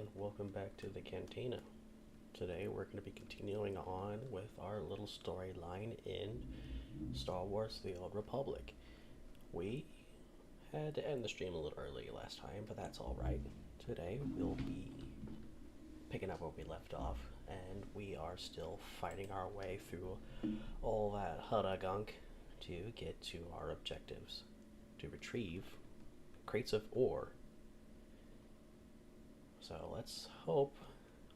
and welcome back to the Cantina. Today we're going to be continuing on with our little storyline in Star Wars The Old Republic. We had to end the stream a little early last time, but that's alright. Today we'll be picking up where we left off, and we are still fighting our way through all that Hutta gunk to get to our objectives. To retrieve crates of ore. So let's hope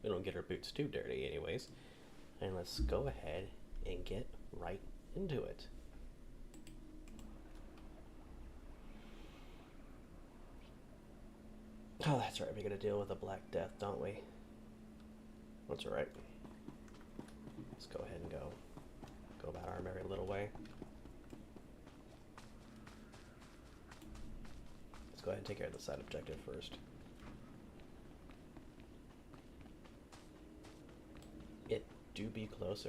we don't get our boots too dirty anyways. And let's go ahead and get right into it. Oh, that's right. We gotta deal with the Black Death, don't we? That's alright. Let's go ahead and go about our merry little way. Let's go ahead and take care of the side objective first. It do be closer.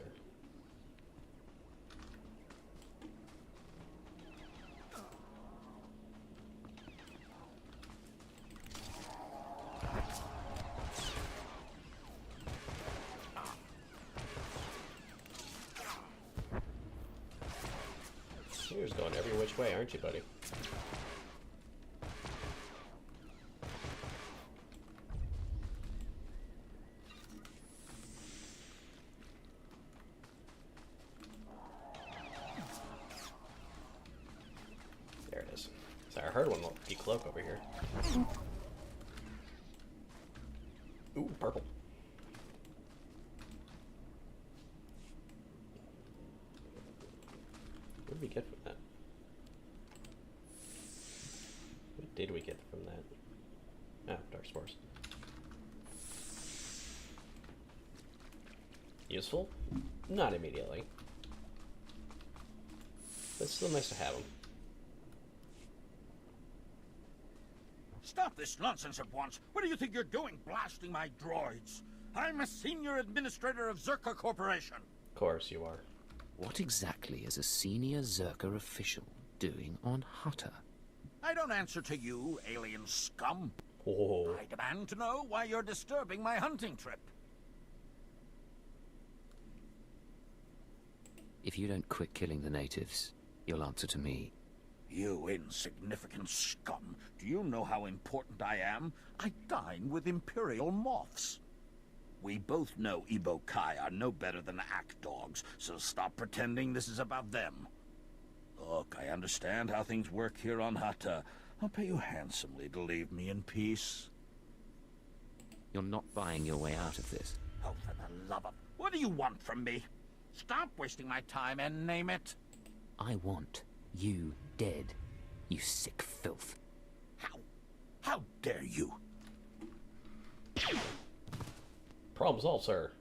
You're just going every which way, aren't you, buddy? There it is. Sorry, I heard one decloak over here. Ooh, purple. What did we get from that? What did we get from that? Ah, dark spores. Useful? Not immediately. But it's still nice to have them. Stop this nonsense at once. What do you think you're doing, blasting my droids? I'm a senior administrator of Zerka Corporation. Of course you are. What exactly is a senior Zerka official doing on Hutta? I don't answer to you, alien scum. Oh. I demand to know why you're disturbing my hunting trip. If you don't quit killing the natives, you'll answer to me. You insignificant scum. Do you know how important I am? I dine with Imperial moths. We both know Ebo Kai are no better than act dogs, so stop pretending this is about them. Look, I understand how things work here on Hutta. I'll pay you handsomely to leave me in peace. You're not buying your way out of this. Oh, for the love of... What do you want from me? Stop wasting my time and name it. I want you dead, you sick filth. How dare you? Problem solved, sir.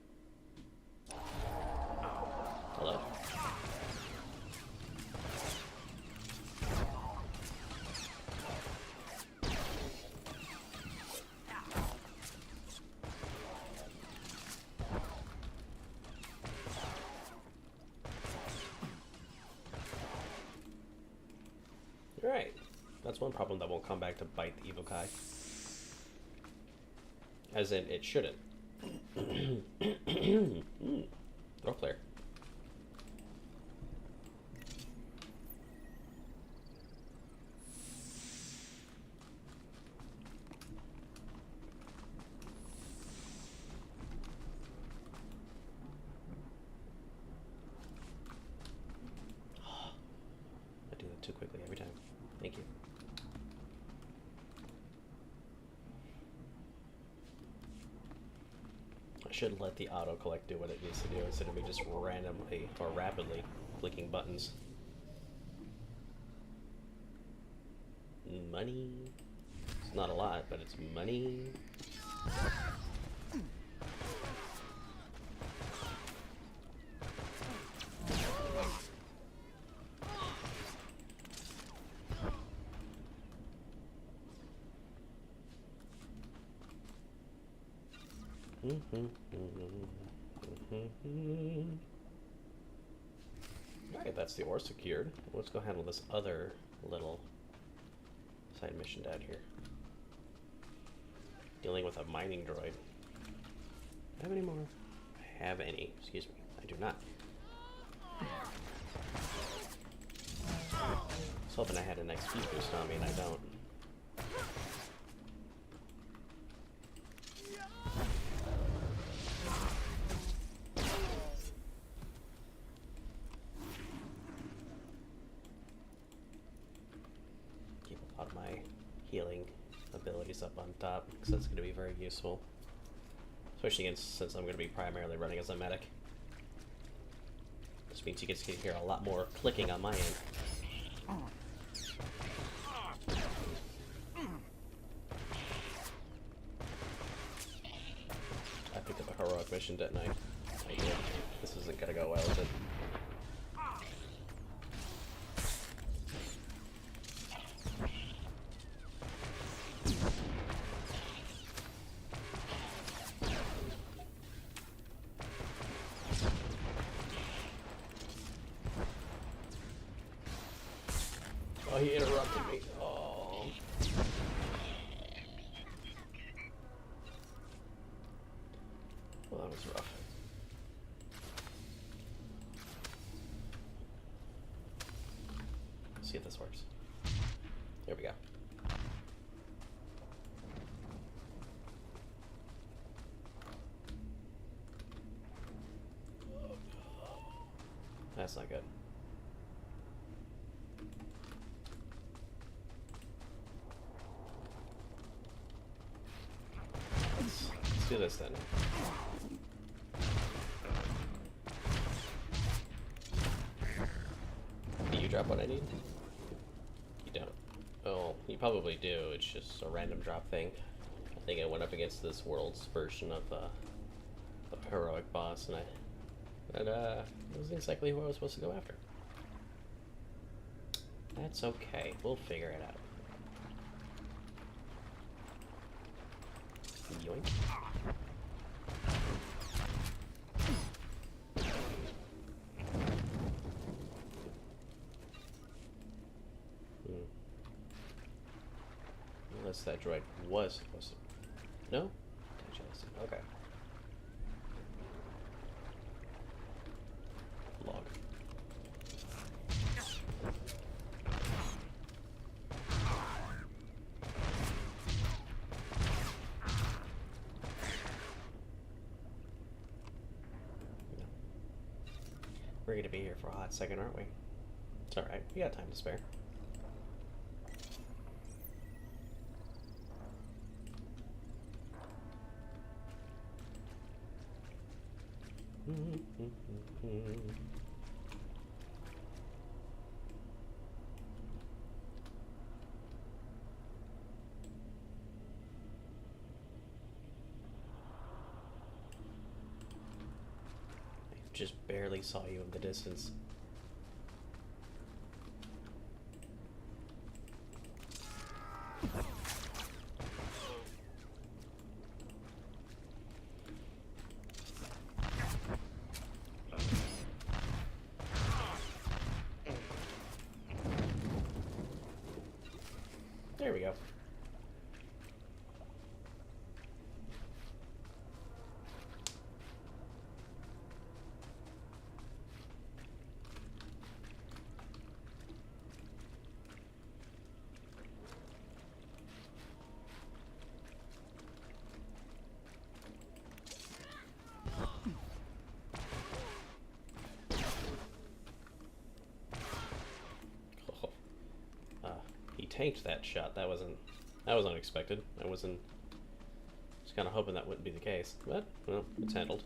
Hello. Alright. That's one problem that won't come back to bite the Evil Kai. As in, it shouldn't. Throw flare. I do that too quickly every time. Thank you. I should let the autocollect do what it needs to do instead of me just randomly or rapidly clicking buttons. Money. It's not a lot, but it's money. Alright, that's the ore secured. Let's go handle this other little side mission down here. dealing with a mining droid. Have any more? Have any? Excuse me. I do not. I was hoping I had an XP boost on me, and I don't. Keep a lot of my healing abilities up on top, because that's going to be very useful. Especially since I'm going to be primarily running as a medic. This means you get to hear a lot more clicking on my end. I picked up a heroic mission, didn't I? I did. This isn't going to go well, is it? Oh, he interrupted me. Oh. Well, that was rough. Let's see if this works. There we go. That's not good. Let's do this then. Do you drop what I need? You don't. Oh, you probably do. It's just a random drop thing. I think I went up against this world's version of a heroic boss, and it wasn't exactly who I was supposed to go after. That's okay. We'll figure it out. Yoink. Unless that droid was supposed to. No? Okay. Log. We're gonna be here for a hot second, aren't we? It's alright, we got time to spare. Just barely saw you in the distance. There we go. He tanked that shot. That was unexpected. I was kind of hoping that wouldn't be the case, but well, it's handled.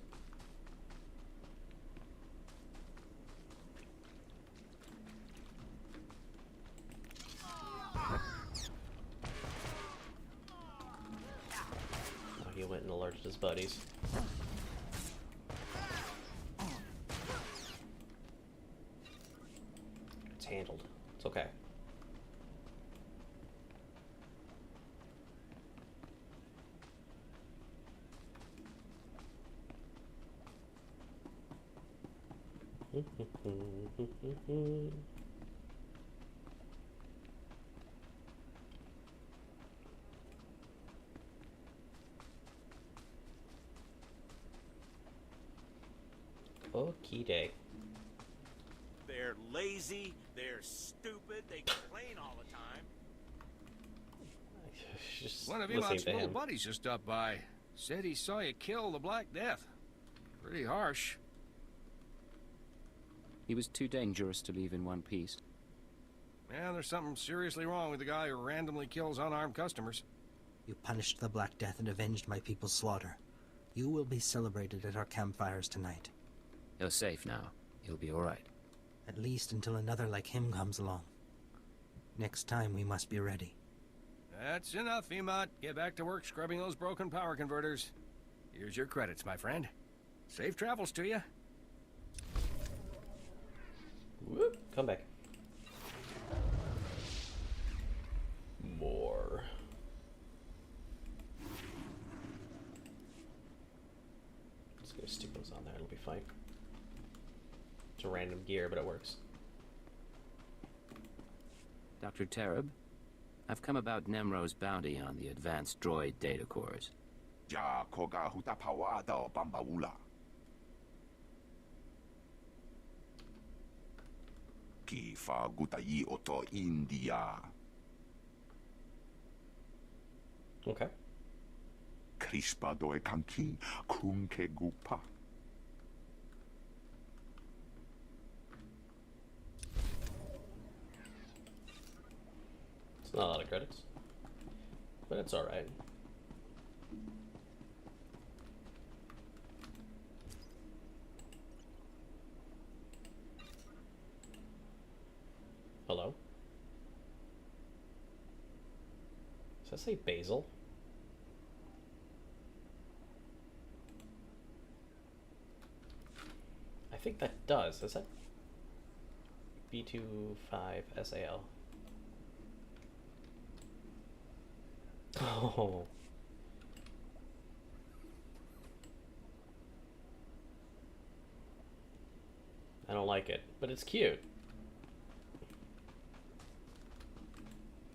Oh, he went and alerted his buddies. It's handled. It's okay. key day. They're lazy, they're stupid, they complain all the time. Just One of listening Elot's to little him. buddies just stopped by. Said he saw you kill the Black Death. Pretty harsh. He was too dangerous to leave in one piece. Yeah, there's something seriously wrong with the guy who randomly kills unarmed customers. You punished the Black Death and avenged my people's slaughter. You will be celebrated at our campfires tonight. You're safe now. You'll be all right. At least until another like him comes along. Next time we must be ready. That's enough, Emot. Get back to work scrubbing those broken power converters. Here's your credits, my friend. Safe travels to you. Whoop, come back. More. Just gonna stick those on there, it'll be fine. It's a random gear, but it works. Dr. Tereb, I've come about Nemro's bounty on the advanced droid data cores. Ja koga Hutta pawada bambaula. Ki fa gutai oto India. Okay. Crispa doe kanki kunke gupa. It's not a lot of credits, but it's alright. Hello? Does that say basil? I think that does. Is that B25SAL? Oh. I don't like it, but it's cute.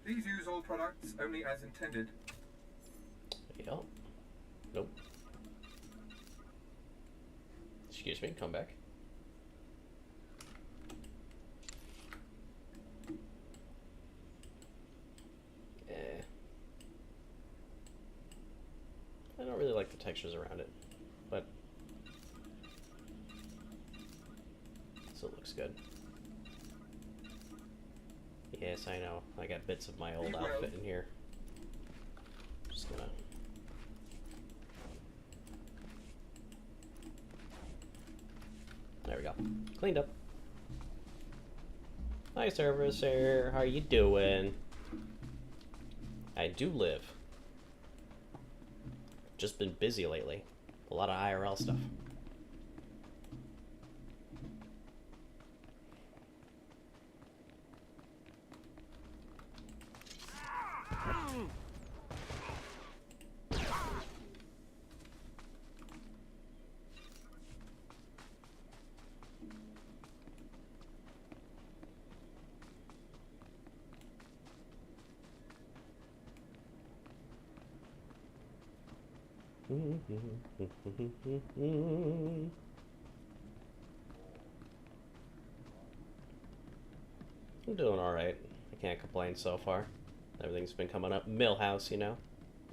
Please use all products only as intended. Yep. Nope. Excuse me, come back. I don't really like the textures around it, but still looks good. Yes, I know. I got bits of my old outfit in here. Just gonna... There we go. Cleaned up. Hi, servicer. How are you doing? I do live. Just been busy lately. A lot of IRL stuff. I'm doing alright. I can't complain so far. Everything's been coming up. Millhouse, you know?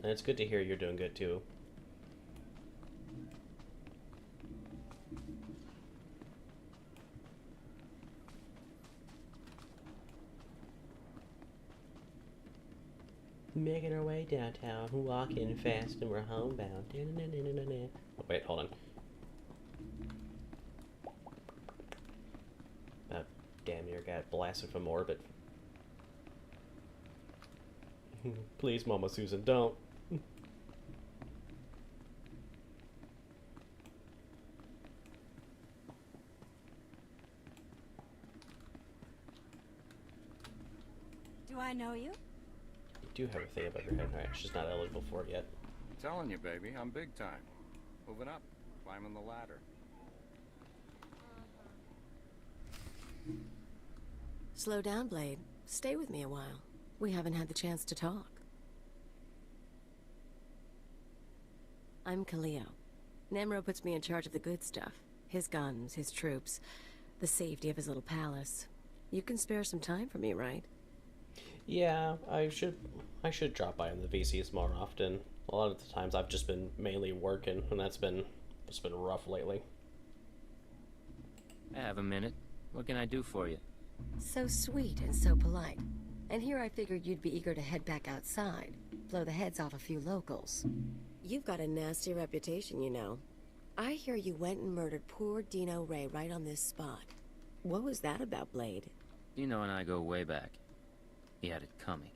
And it's good to hear you're doing good too. Making our way downtown, walking fast, and we're homebound. Oh, wait, hold on. That damn near got blasted from orbit. Please, Mama Susan, don't. Do I know you? You do have a thing above your head. Alright, she's not eligible for it yet. I'm telling you, baby, I'm big time. Moving up, climbing the ladder. Slow down, Blade. Stay with me a while. We haven't had the chance to talk. I'm Kaleo. Nemro puts me in charge of the good stuff. His guns, his troops, the safety of his little palace. You can spare some time for me, right? Yeah, I should drop by on the VCs more often. A lot of the times I've just been mainly working, and it's been rough lately. I have a minute. What can I do for you? So sweet and so polite. And here I figured you'd be eager to head back outside, blow the heads off a few locals. You've got a nasty reputation, you know. I hear you went and murdered poor Dino Ray right on this spot. What was that about, Blade? Dino and I go way back. He had it coming.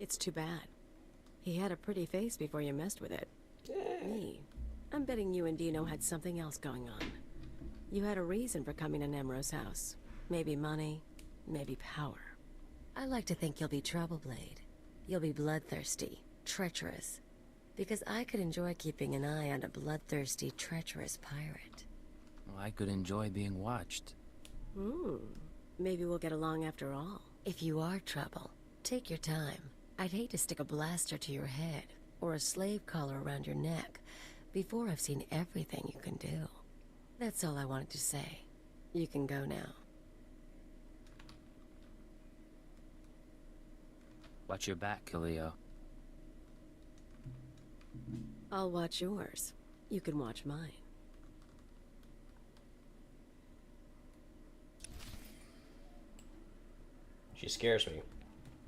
It's too bad. He had a pretty face before you messed with it. Me, I'm betting you and Dino had something else going on. You had a reason for coming to Nemro's house. Maybe money, maybe power. I like to think you'll be trouble, Blade. You'll be bloodthirsty, treacherous. Because I could enjoy keeping an eye on a bloodthirsty, treacherous pirate. Well, I could enjoy being watched. Maybe we'll get along after all. If you are trouble, take your time. I'd hate to stick a blaster to your head, or a slave collar around your neck, before I've seen everything you can do. That's all I wanted to say. You can go now. Watch your back, Khalil. I'll watch yours. You can watch mine. She scares me.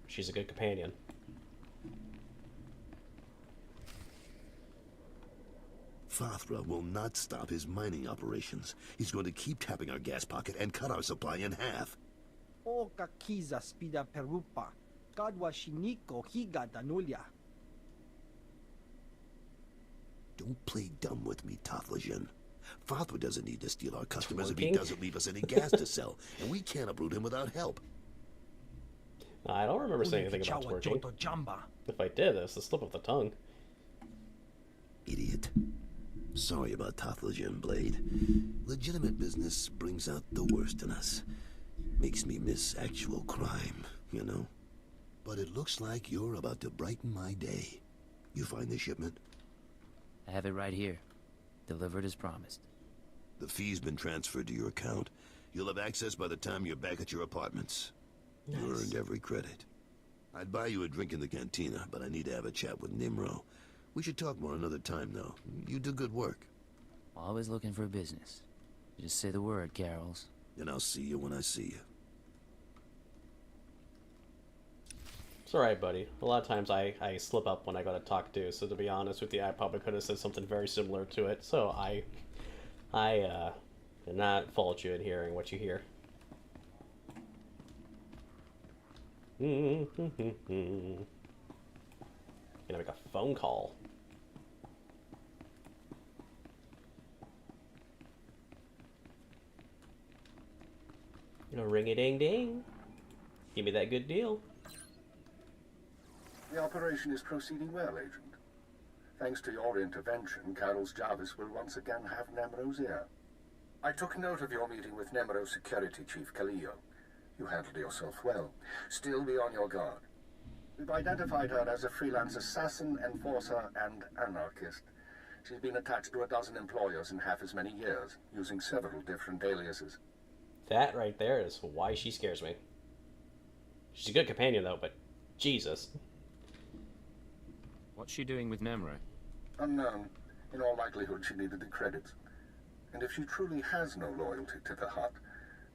She's a good companion. Fathra will not stop his mining operations. He's going to keep tapping our gas pocket and cut our supply in half. O kakiza spida perupa, kadwa shiniko higa danulia. Don't play dumb with me, Tothlajan. Fathra doesn't need to steal our customers if he Twerking? doesn't leave us any gas to sell, and we can't uproot him without help. I don't remember saying anything about twerking. If I did, it's a slip of the tongue. Idiot. Sorry about Tothlajan, Blade. Legitimate business brings out the worst in us. Makes me miss actual crime, you know? But it looks like you're about to brighten my day. You find the shipment? I have it right here. Delivered as promised. The fee's been transferred to your account. You'll have access by the time you're back at your apartments. Nice. You earned every credit. I'd buy you a drink in the cantina, but I need to have a chat with Nimro. We should talk more another time, though. You do good work. Always looking for business. Just say the word, Carols. And I'll see you when I see you. It's alright, buddy. A lot of times I slip up when I gotta talk to, so to be honest with you, I probably could have said something very similar to it, so I did not fault you in hearing what you hear. Gonna make a phone call. Ring a ding ding. Give me that good deal. The operation is proceeding well, Agent. Thanks to your intervention, Carol's Jarvis will once again have Nemro's ear. I took note of your meeting with Nemro's security chief, Khalil. You handled yourself well. Still be on your guard. We've identified her as a freelance assassin, enforcer, and anarchist. She's been attached to a dozen employers in half as many years, using several different aliases. That right there is why she scares me. She's a good companion, though, but Jesus. What's she doing with Nemro? Unknown. In all likelihood, she needed the credits. And if she truly has no loyalty to the Hutt,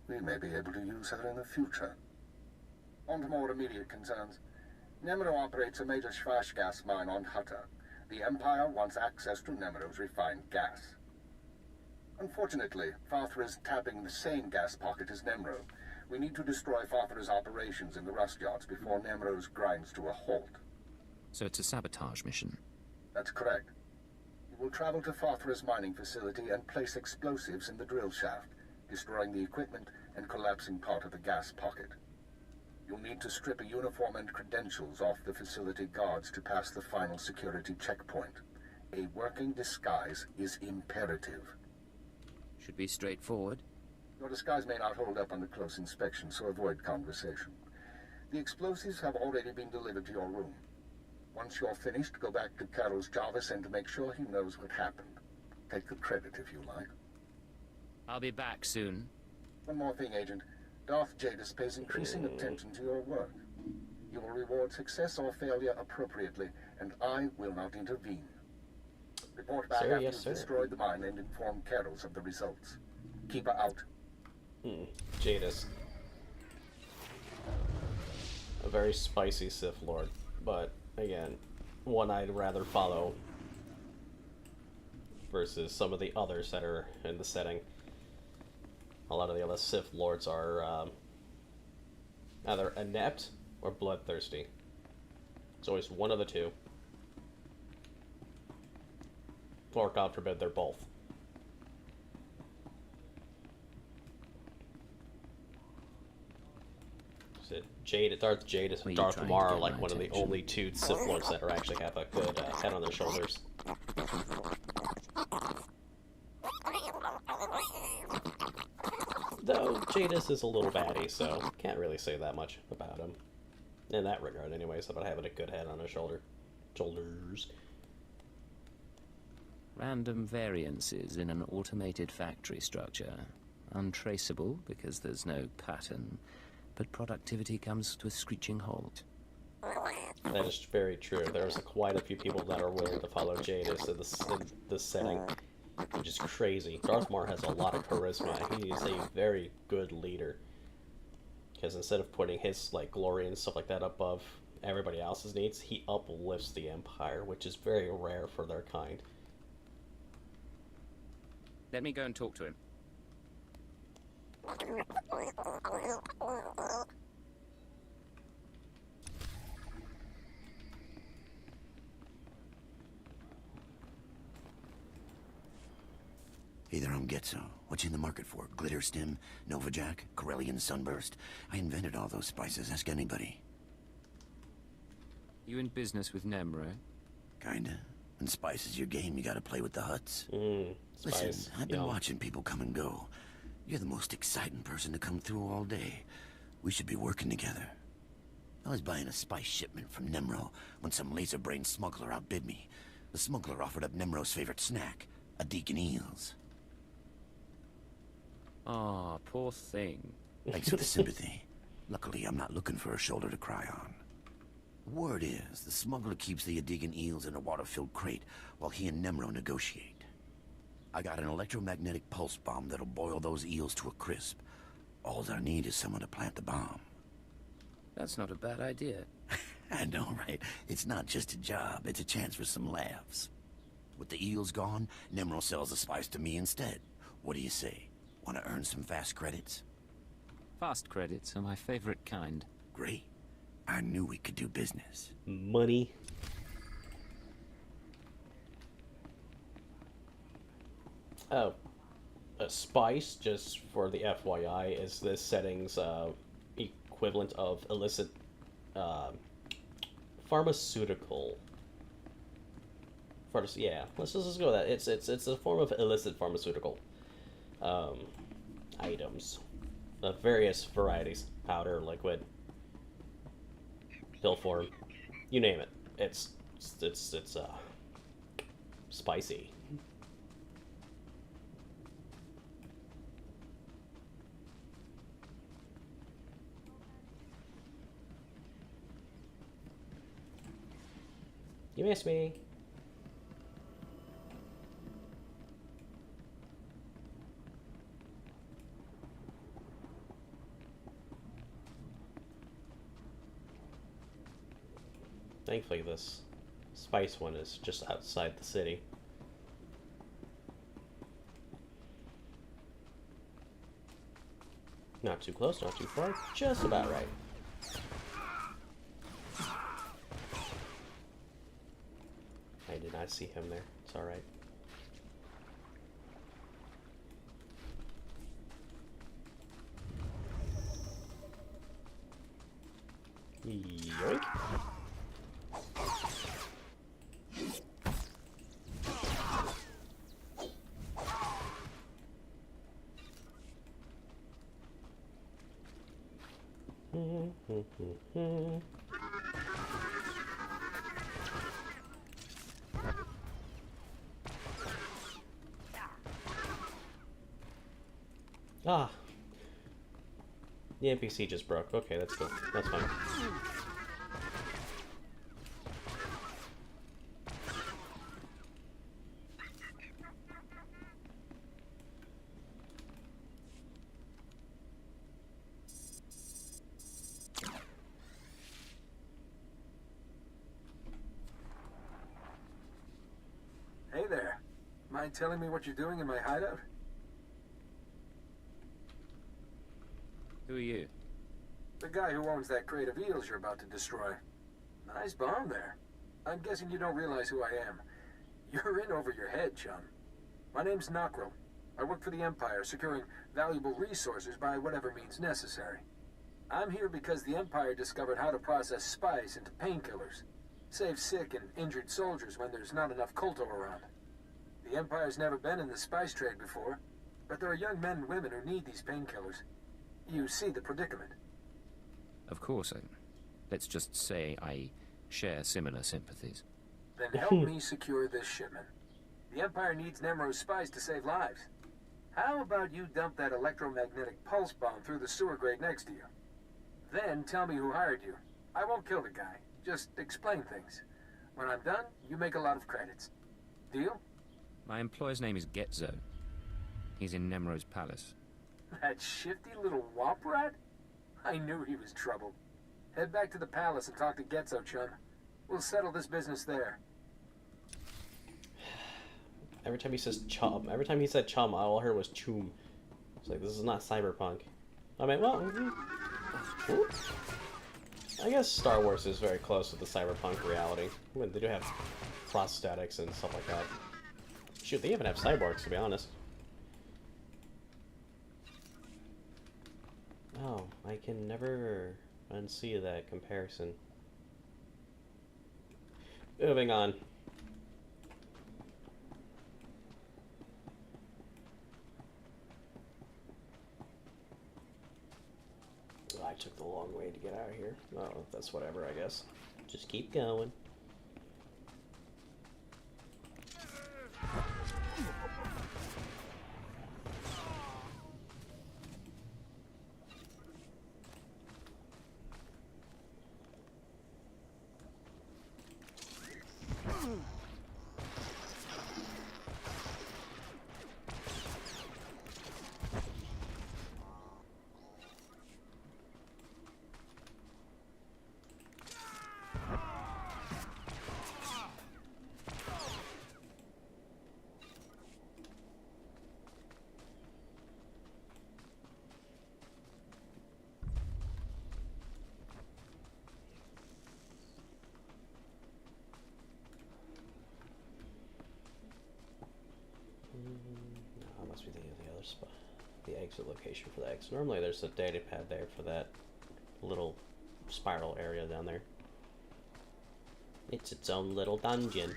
we may be able to use her in the future. On to more immediate concerns. Nemro operates a major Schwarzgas gas mine on Hutta. The Empire wants access to Nemro's refined gas. Unfortunately, Fathra is tapping the same gas pocket as Nemro. We need to destroy Fathra's operations in the rust yards before Nemro's grinds to a halt. So it's a sabotage mission. That's correct. You will travel to Fathra's mining facility and place explosives in the drill shaft, destroying the equipment and collapsing part of the gas pocket. You'll need to strip a uniform and credentials off the facility guards to pass the final security checkpoint. A working disguise is imperative. Should be straightforward. Your disguise may not hold up under close inspection, so avoid conversation. The explosives have already been delivered to your room. Once you're finished, go back to Carol's Jarvis and make sure he knows what happened. Take the credit if you like. I'll be back soon. One more thing, Agent. Darth Jadis pays increasing attention to your work. You will reward success or failure appropriately, and I will not intervene. Report back after you've destroyed the mine and inform Carols of the results. Keep her out. Jadis. A very spicy Sith Lord, but again, one I'd rather follow versus some of the others that are in the setting. A lot of the other Sith Lords are either inept or bloodthirsty. It's always one of the two. Or, God forbid, they're both. Darth Jadis and Darth Maul are like one of the only two Sith Lords that are actually have a good head on their shoulders. Though Jadis is a little batty, so can't really say that much about him. In that regard, anyways, about having a good head on his shoulders. Random variances in an automated factory structure. Untraceable because there's no pattern, but productivity comes to a screeching halt. That is very true. There's quite a few people that are willing to follow Jadis in this setting, which is crazy. Darth Maul has a lot of charisma. He is a very good leader. Because instead of putting his glory and stuff like that above everybody else's needs, he uplifts the Empire, which is very rare for their kind. Let me go and talk to him. Hey there, I'm Getzo. What you in the market for? Glitter Stem, Nova Jack, Corellian Sunburst? I invented all those spices. Ask anybody. You in business with Nemro? Kinda. When spice is your game, you gotta play with the Hutts. Listen, I've been watching people come and go. You're the most exciting person to come through all day. We should be working together. I was buying a spice shipment from Nemro when some laser-brained smuggler outbid me. The smuggler offered up Nemro's favorite snack, a Deacon Eels. Ah, poor thing. Thanks for the sympathy. Luckily, I'm not looking for a shoulder to cry on. Word is, the smuggler keeps the Adigan eels in a water-filled crate while he and Nemro negotiate. I got an electromagnetic pulse bomb that'll boil those eels to a crisp. All I need is someone to plant the bomb. That's not a bad idea. I know, right? It's not just a job, it's a chance for some laughs. With the eels gone, Nemro sells the spice to me instead. What do you say? Want to earn some fast credits? Fast credits are my favorite kind. Great. I knew we could do business. Money. Oh. A spice, just for the FYI, is this setting's equivalent of illicit pharmaceutical. Yeah, let's just go with that. It's a form of illicit pharmaceutical items of various varieties: powder, liquid, pill form, you name it. It's spicy. You miss me. Thankfully, this spice one is just outside the city. Not too close, not too far, just about right. I did not see him there. It's alright. Yoink. Ah. The NPC just broke. Okay, that's cool. That's fine. Hey there. Mind telling me what you're doing in my hideout? Who are you? The guy who owns that crate of eels you're about to destroy. Nice bomb there. I'm guessing you don't realize who I am. You're in over your head, chum. My name's Nockrel. I work for the Empire, securing valuable resources by whatever means necessary. I'm here because the Empire discovered how to process spice into painkillers. Save sick and injured soldiers when there's not enough colto around. The Empire's never been in the spice trade before, but there are young men and women who need these painkillers. You see the predicament. Of course, let's just say I share similar sympathies. Then help me secure this shipment. The Empire needs Nemro's spice to save lives. How about you dump that electromagnetic pulse bomb through the sewer grate next to you? Then tell me who hired you. I won't kill the guy. Just explain things. When I'm done, you make a lot of credits. Deal? My employer's name is Getzo. He's in Nemro's palace. That shifty little wop rat? I knew he was trouble. Head back to the palace and talk to Getzo, chum. We'll settle this business there. Every time he says chum, every time he said chum, all I heard was choom. It's like, this is not cyberpunk. I mean, well, I guess Star Wars is very close to the cyberpunk reality. I mean, they do have prosthetics and stuff like that. Shoot, they even have cyborgs, to be honest. Oh, I can never unsee that comparison. Moving on. I took the long way to get out of here. Oh, that's whatever, I guess. Just keep going. No, must be the other spot. The exit location for the exit. Normally there's a data pad there for that little spiral area down there. It's its own little dungeon.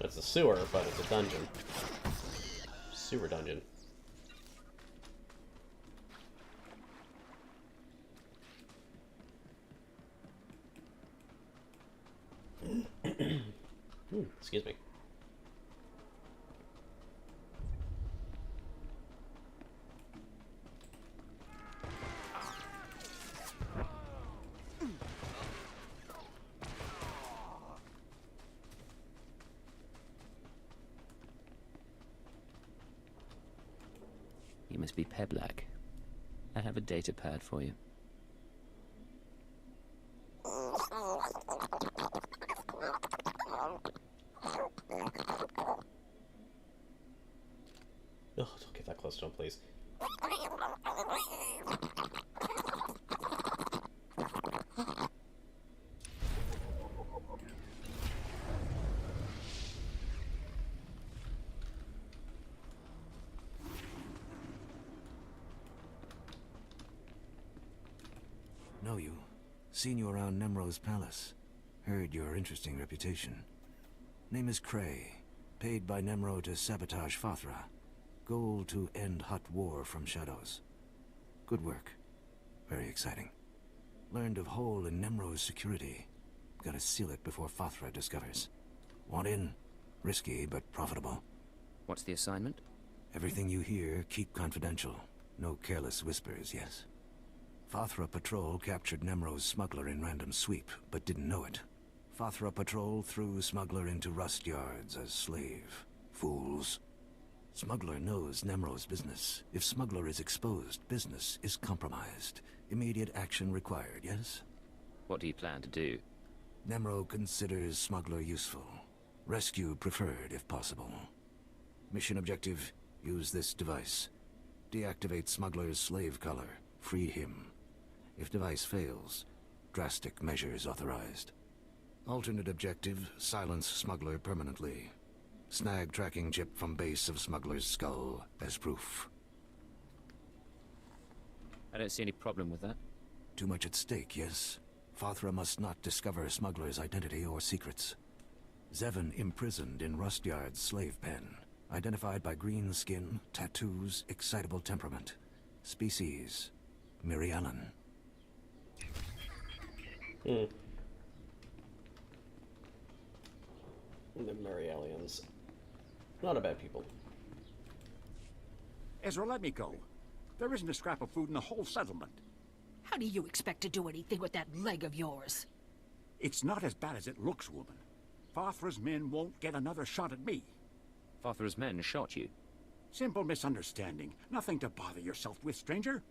It's a sewer, but it's a dungeon. Sewer dungeon. Excuse me. You must be Peblak. I have a data pad for you. Oh, don't get that close to him, please. Know you. Seen you around Nemro's palace. Heard your interesting reputation. Name is Cray. Paid by Nemro to sabotage Fathra. Goal to end Hutt war from shadows. Good work. Very exciting. Learned of hole in Nemro's security. Gotta seal it before Fathra discovers. Want in? Risky, but profitable. What's the assignment? Everything you hear, keep confidential. No careless whispers, yes? Fathra Patrol captured Nemro's smuggler in random sweep, but didn't know it. Fathra Patrol threw smuggler into rust yards as slave. Fools. Smuggler knows Nemro's business. If smuggler is exposed, business is compromised. Immediate action required, yes? What do you plan to do? Nemro considers smuggler useful. Rescue preferred, if possible. Mission objective, use this device. Deactivate smuggler's slave collar. Free him. If device fails, drastic measures authorized. Alternate objective, silence smuggler permanently. Snag tracking chip from base of smuggler's skull as proof. I don't see any problem with that. Too much at stake, yes? Fathra must not discover smuggler's identity or secrets. Zevon imprisoned in Rustyard's slave pen. Identified by green skin, tattoos, excitable temperament. Species, Mirialan. The Mirialians. Not a bad people. Ezra, let me go. There isn't a scrap of food in the whole settlement. How do you expect to do anything with that leg of yours? It's not as bad as it looks, woman. Fathra's men won't get another shot at me. Fathra's men shot you? Simple misunderstanding. Nothing to bother yourself with, stranger.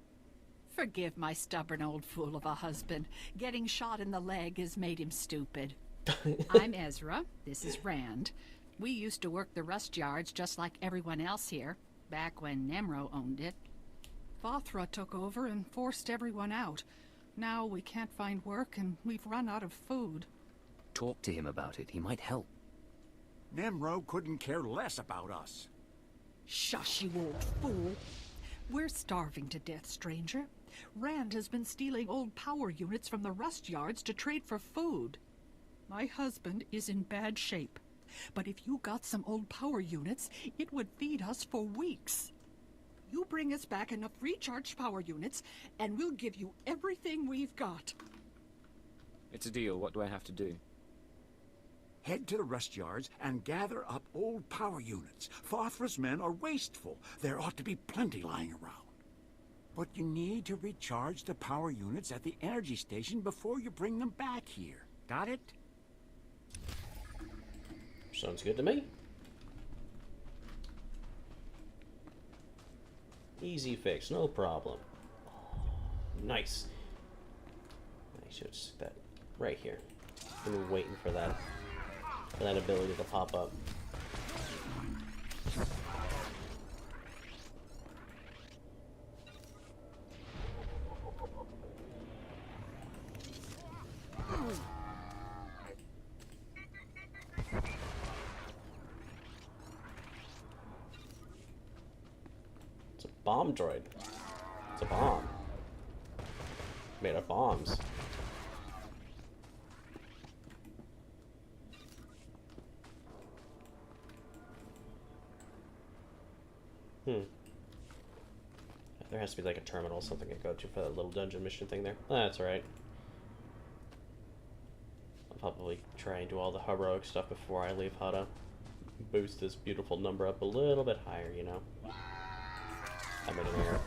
Forgive my stubborn old fool of a husband. Getting shot in the leg has made him stupid. I'm Ezra. This is Rand. We used to work the rust yards just like everyone else here, back when Nemro owned it. Fathra took over and forced everyone out. Now we can't find work and we've run out of food. Talk to him about it. He might help. Nemro couldn't care less about us. Shush, you old fool. We're starving to death, stranger. Rand has been stealing old power units from the rust yards to trade for food. My husband is in bad shape. But if you got some old power units, it would feed us for weeks. You bring us back enough recharged power units, and we'll give you everything we've got. It's a deal. What do I have to do? Head to the rust yards and gather up old power units. Fathra's men are wasteful. There ought to be plenty lying around. But you need to recharge the power units at the energy station before you bring them back here. Got it? Sounds good to me. Easy fix, no problem. Nice. I should stick that right here. I've been waiting for that ability to pop up. It's a bomb droid. It's a bomb. Made of bombs. There has to be like a terminal, something I go to for that little dungeon mission thing there. That's alright. I'll probably try and do all the heroic stuff before I leave Hutta. Boost this beautiful number up a little bit higher, you know. I'm in an error.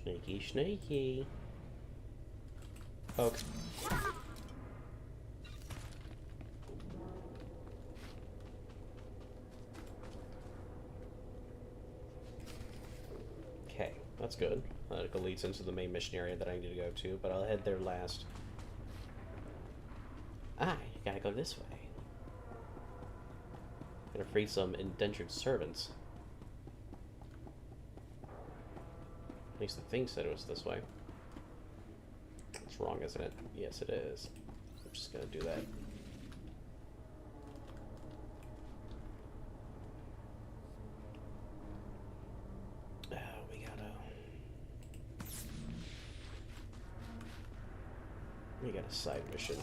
Sneaky, sneaky. Folks. Okay, that's good. That leads into the main mission area that I need to go to, but I'll head there last. Ah, you gotta go this way. Gotta free some indentured servants. At least the thing said it was this way. It's wrong, isn't it? Yes, it is. I'm just gonna do that. We got a side mission.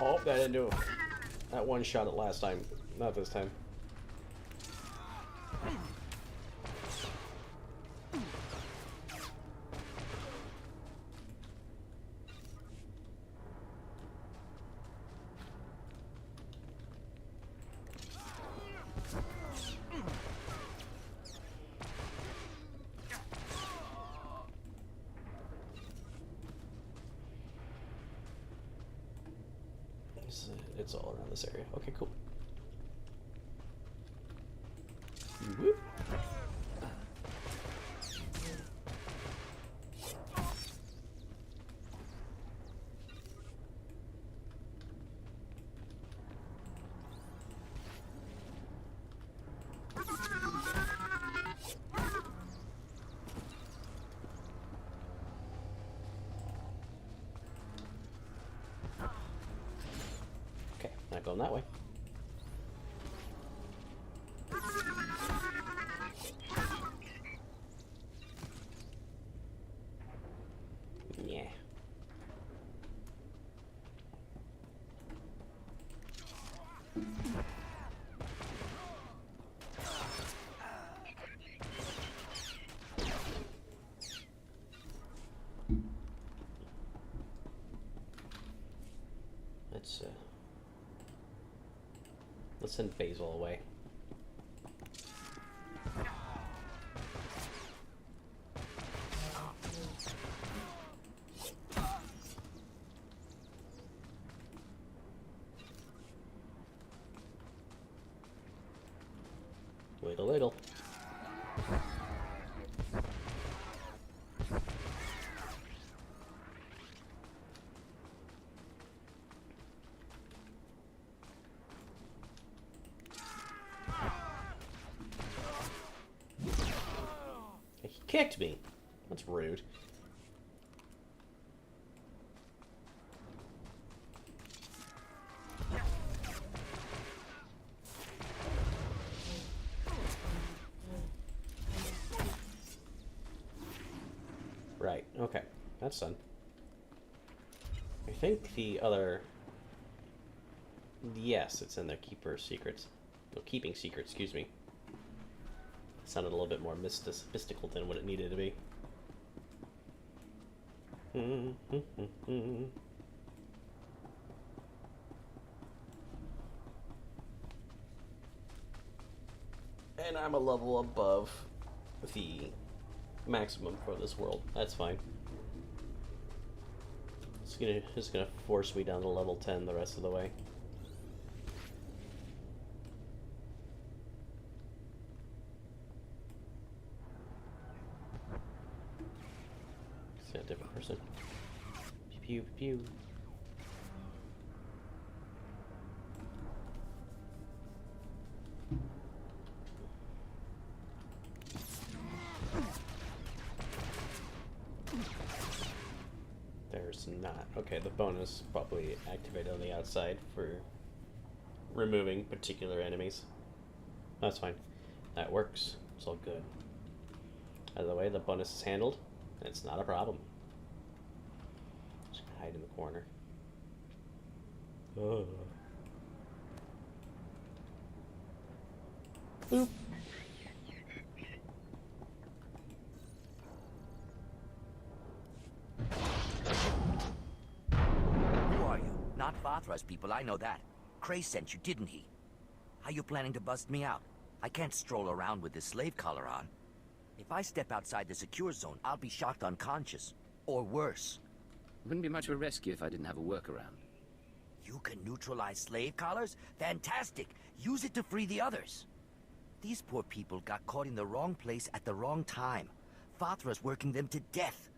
Oh, that didn't do it. That one shot it last time. Not this time. It's all around this area. Okay, cool. Whoop. Okay, not going that way. Yeah. Let's send Basil away. Wait a little. He kicked me. That's rude. Right, okay. That's done. I think the other... Yes, it's in there. Keeper secrets. No, keeping secrets, excuse me. Sounded a little bit more mystical than what it needed to be. And I'm a level above the maximum for this world. That's fine. It's gonna force me down to level 10 the rest of the way. It's a different person. Pew pew pew. There's not. Okay, the bonus probably activated on the outside for removing particular enemies. That's fine. That works. It's all good. Out of the way, the bonus is handled. It's not a problem. Just gonna hide in the corner. Oh. Boop. Who are you? Not Fathra's people, I know that. Cray sent you, didn't he? How you planning to bust me out? I can't stroll around with this slave collar on. If I step outside the secure zone, I'll be shocked unconscious. Or worse. Wouldn't be much of a rescue if I didn't have a workaround. You can neutralize slave collars? Fantastic! Use it to free the others. These poor people got caught in the wrong place at the wrong time. Fathra's working them to death.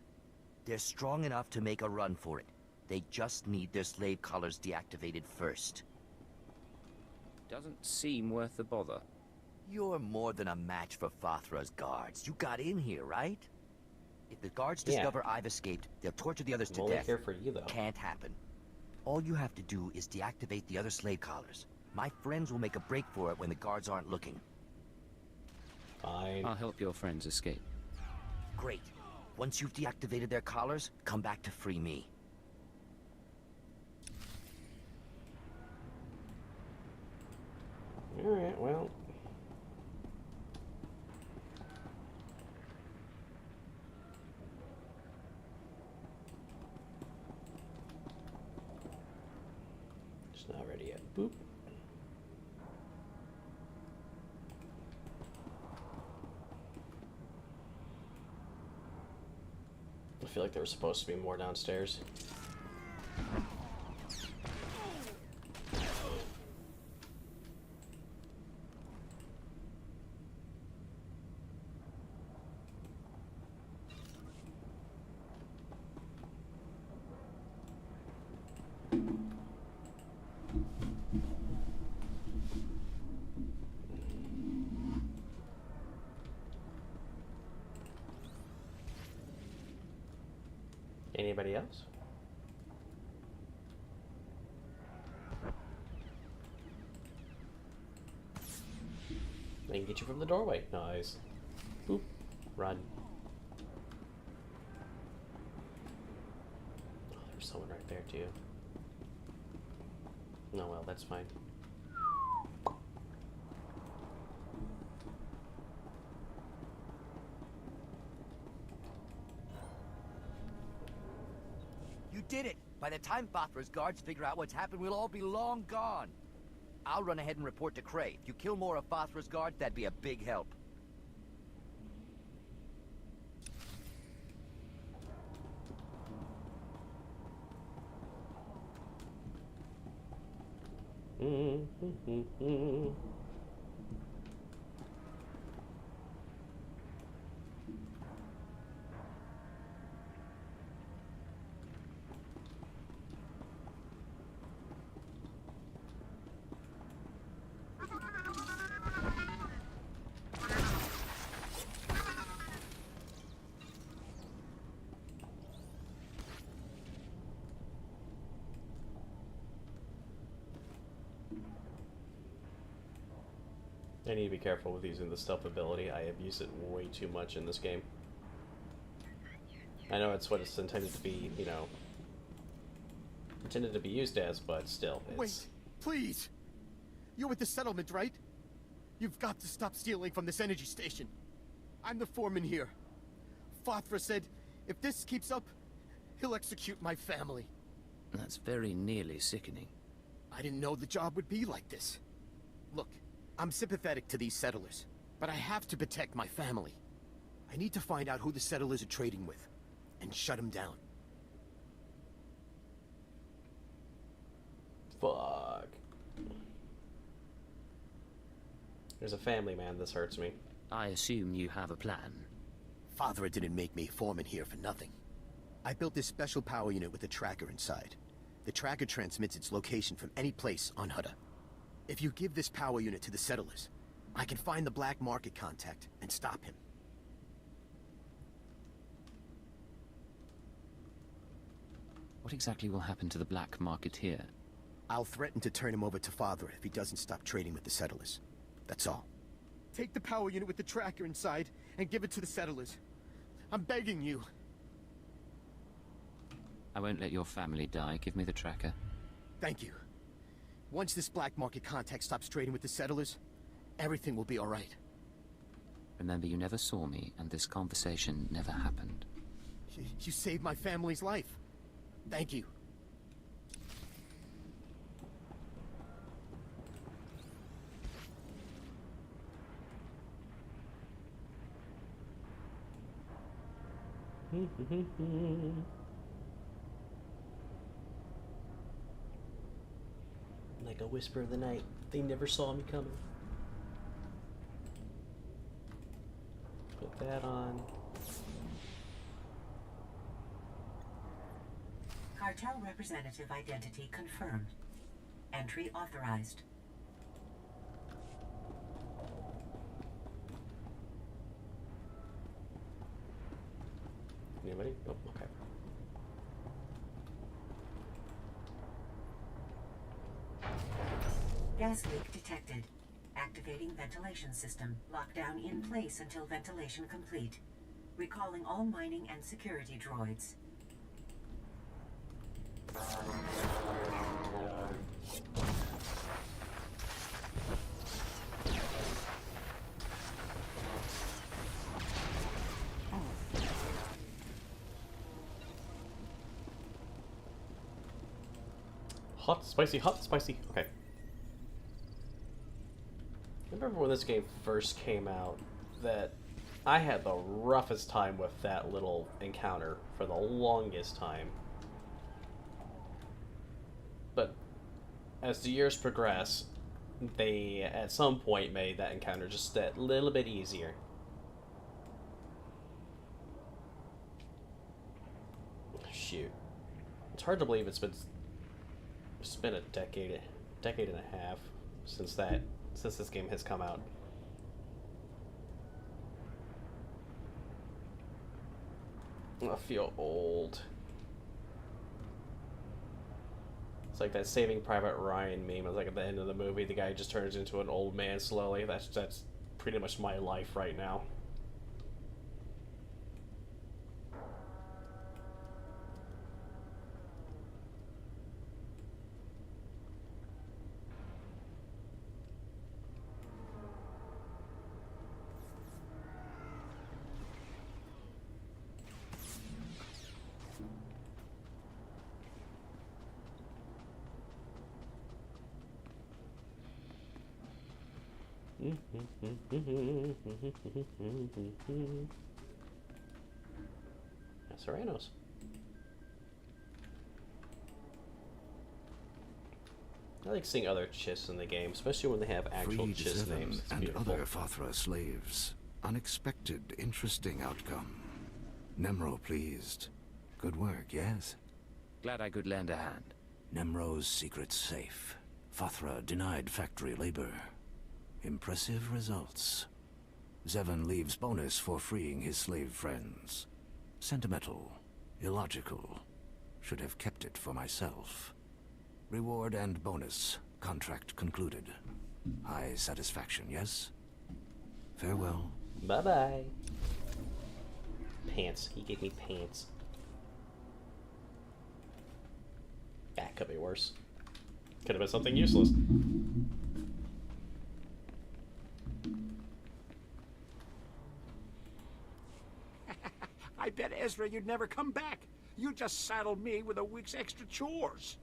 They're strong enough to make a run for it. They just need their slave collars deactivated first. Doesn't seem worth the bother. You're more than a match for Fathra's guards. You got in here, right? If the guards discover I've escaped, they'll torture the others to death. Here for you, though. Can't happen. All you have to do is deactivate the other slave collars. My friends will make a break for it when the guards aren't looking. Fine. I'll help your friends escape. Great. Once you've deactivated their collars, come back to free me. Alright, well. It's not ready yet. Boop. I feel like there was supposed to be more downstairs. Anybody else? I can get you from the doorway. Nice. Boop. Run. Oh, there's someone right there too. No, well, that's fine. You did it! By the time Fathra's guards figure out what's happened, we'll all be long gone. I'll run ahead and report to Cray. If you kill more of Fathra's guards, that'd be a big help. I need to be careful with using the stealth ability. I have used it way too much in this game. I know it's what it's intended to be, you know, intended to be used as, but still, it's... Wait, please! You're with the settlement, right? You've got to stop stealing from this energy station. I'm the foreman here. Fathra said, if this keeps up, he'll execute my family. That's very nearly sickening. I didn't know the job would be like this. Look, I'm sympathetic to these settlers, but I have to protect my family. I need to find out who the settlers are trading with, and shut them down. Fuck. There's a family, man. This hurts me. I assume you have a plan. Fathra didn't make me foreman here for nothing. I built this special power unit with a tracker inside. The tracker transmits its location from any place on Hutta. If you give this power unit to the settlers, I can find the black market contact and stop him. What exactly will happen to the black marketeer? I'll threaten to turn him over to Fathra if he doesn't stop trading with the settlers. That's all. Take the power unit with the tracker inside and give it to the settlers. I'm begging you. I won't let your family die. Give me the tracker. Thank you. Once this black market contact stops trading with the settlers, everything will be all right. Remember, you never saw me, and this conversation never happened. You saved my family's life. Thank you. Like a whisper of the night, they never saw me coming. Put that on. Cartel representative identity confirmed. Entry authorized. Anybody? Oh, okay. Gas leak detected. Activating ventilation system. Lockdown in place until ventilation complete. Recalling all mining and security droids. Hot, spicy, hot, spicy. Okay. I remember when this game first came out that I had the roughest time with that little encounter for the longest time. But as the years progress, they at some point made that encounter just that little bit easier. Shoot. It's hard to believe it's been a decade and a half since this game has come out. I feel old. It's like that Saving Private Ryan meme. It's like at the end of the movie, the guy just turns into an old man slowly. That's pretty much my life right now. Serranos. I like seeing other chists in the game, especially when they have actual Freed chist Zevon names. It's and beautiful. other Fathra slaves. Unexpected, interesting outcome. Nemro pleased. Good work, yes? Glad I could lend a hand. Nemro's secret safe. Fathra denied factory labor. Impressive results. Zevon leaves bonus for freeing his slave friends. Sentimental. Illogical. Should have kept it for myself. Reward and bonus. Contract concluded. High satisfaction, yes? Farewell. Bye-bye. Pants. He gave me pants. That could be worse. Could have been something useless. I bet, Ezra, you'd never come back. You just saddled me with a week's extra chores.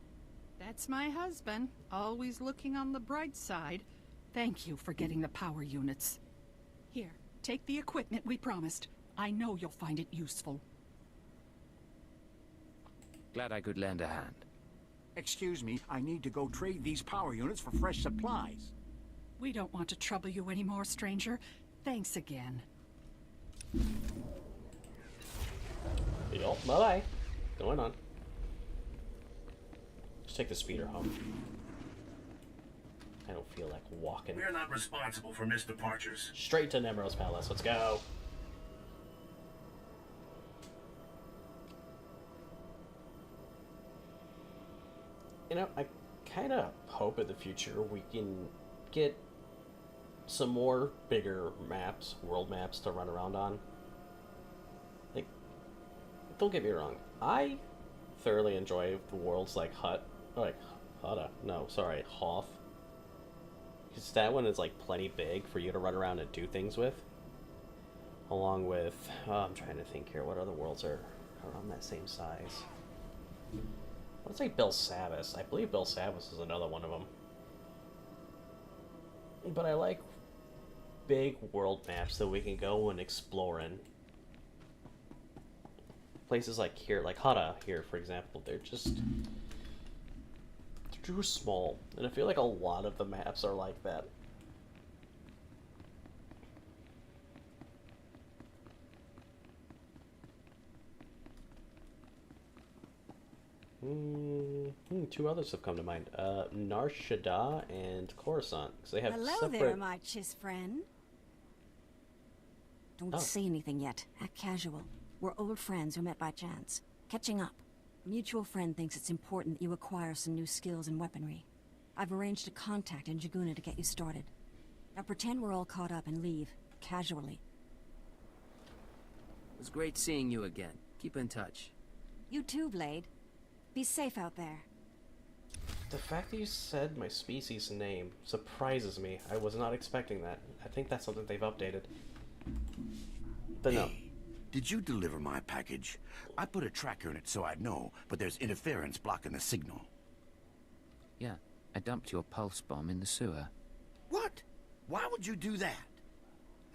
That's my husband, always looking on the bright side. Thank you for getting the power units. Here, take the equipment we promised. I know you'll find it useful. Glad I could lend a hand. Excuse me, I need to go trade these power units for fresh supplies. We don't want to trouble you anymore, stranger. Thanks again. Yo, bye-bye. Going on. Let's take the speeder home. I don't feel like walking. We're not responsible for missed departures. Straight to Nemro's Palace. Let's go. You know, I kind of hope in the future we can get some more bigger maps, world maps to run around on. Like, don't get me wrong, I thoroughly enjoy the worlds like Hutta. No, sorry, Hoth. Because that one is like plenty big for you to run around and do things with. Along with, I'm trying to think here, what other worlds are around that same size? Let's say Bill Savis. I believe Bill Savis is another one of them. But I like big world maps that we can go and explore in. Places like here, like Hutta here, for example, they're too small. And I feel like a lot of the maps are like that. Two others have come to mind. Nar Shaddaa and Coruscant. Because they have Hello separate... there, my chiss friend. Don't Oh. say anything yet. Act casual. We're old friends who met by chance. Catching up. A mutual friend thinks it's important that you acquire some new skills and weaponry. I've arranged a contact in Jaguna to get you started. Now pretend we're all caught up and leave. Casually. It was great seeing you again. Keep in touch. You too, Blade. Be safe out there. The fact that you said my species name surprises me. I was not expecting that. I think that's something they've updated. But no. Hey, did you deliver my package? I put a tracker in it so I'd know, but there's interference blocking the signal. Yeah, I dumped your pulse bomb in the sewer. What? Why would you do that?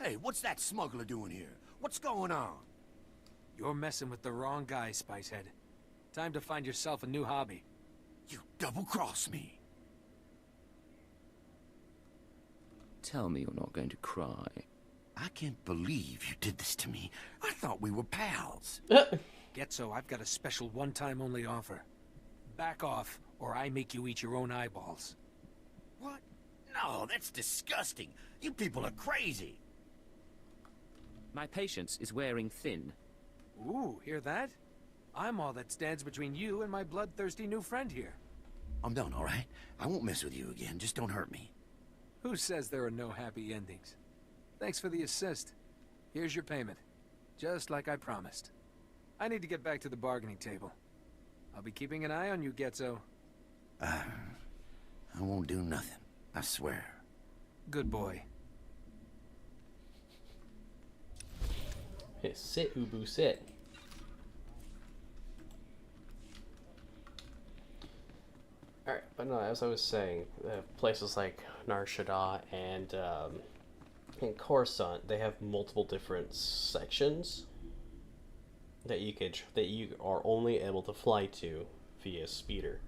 Hey, what's that smuggler doing here? What's going on? You're messing with the wrong guy, Spicehead. Time to find yourself a new hobby. You double-crossed me. Tell me you're not going to cry. I can't believe you did this to me. I thought we were pals. Getso, I've got a special one-time only offer. Back off, or I make you eat your own eyeballs. What? No, that's disgusting. You people are crazy. My patience is wearing thin. Ooh, hear that? I'm all that stands between you and my bloodthirsty new friend here. I'm done, all right? I won't mess with you again. Just don't hurt me. Who says there are no happy endings? Thanks for the assist. Here's your payment. Just like I promised. I need to get back to the bargaining table. I'll be keeping an eye on you, Getso. I won't do nothing. I swear. Good boy. Hey, sit, Ubu, sit. Alright, but no, as I was saying, places like Nar Shaddaa and Coruscant, they have multiple different sections that you are only able to fly to via speeder.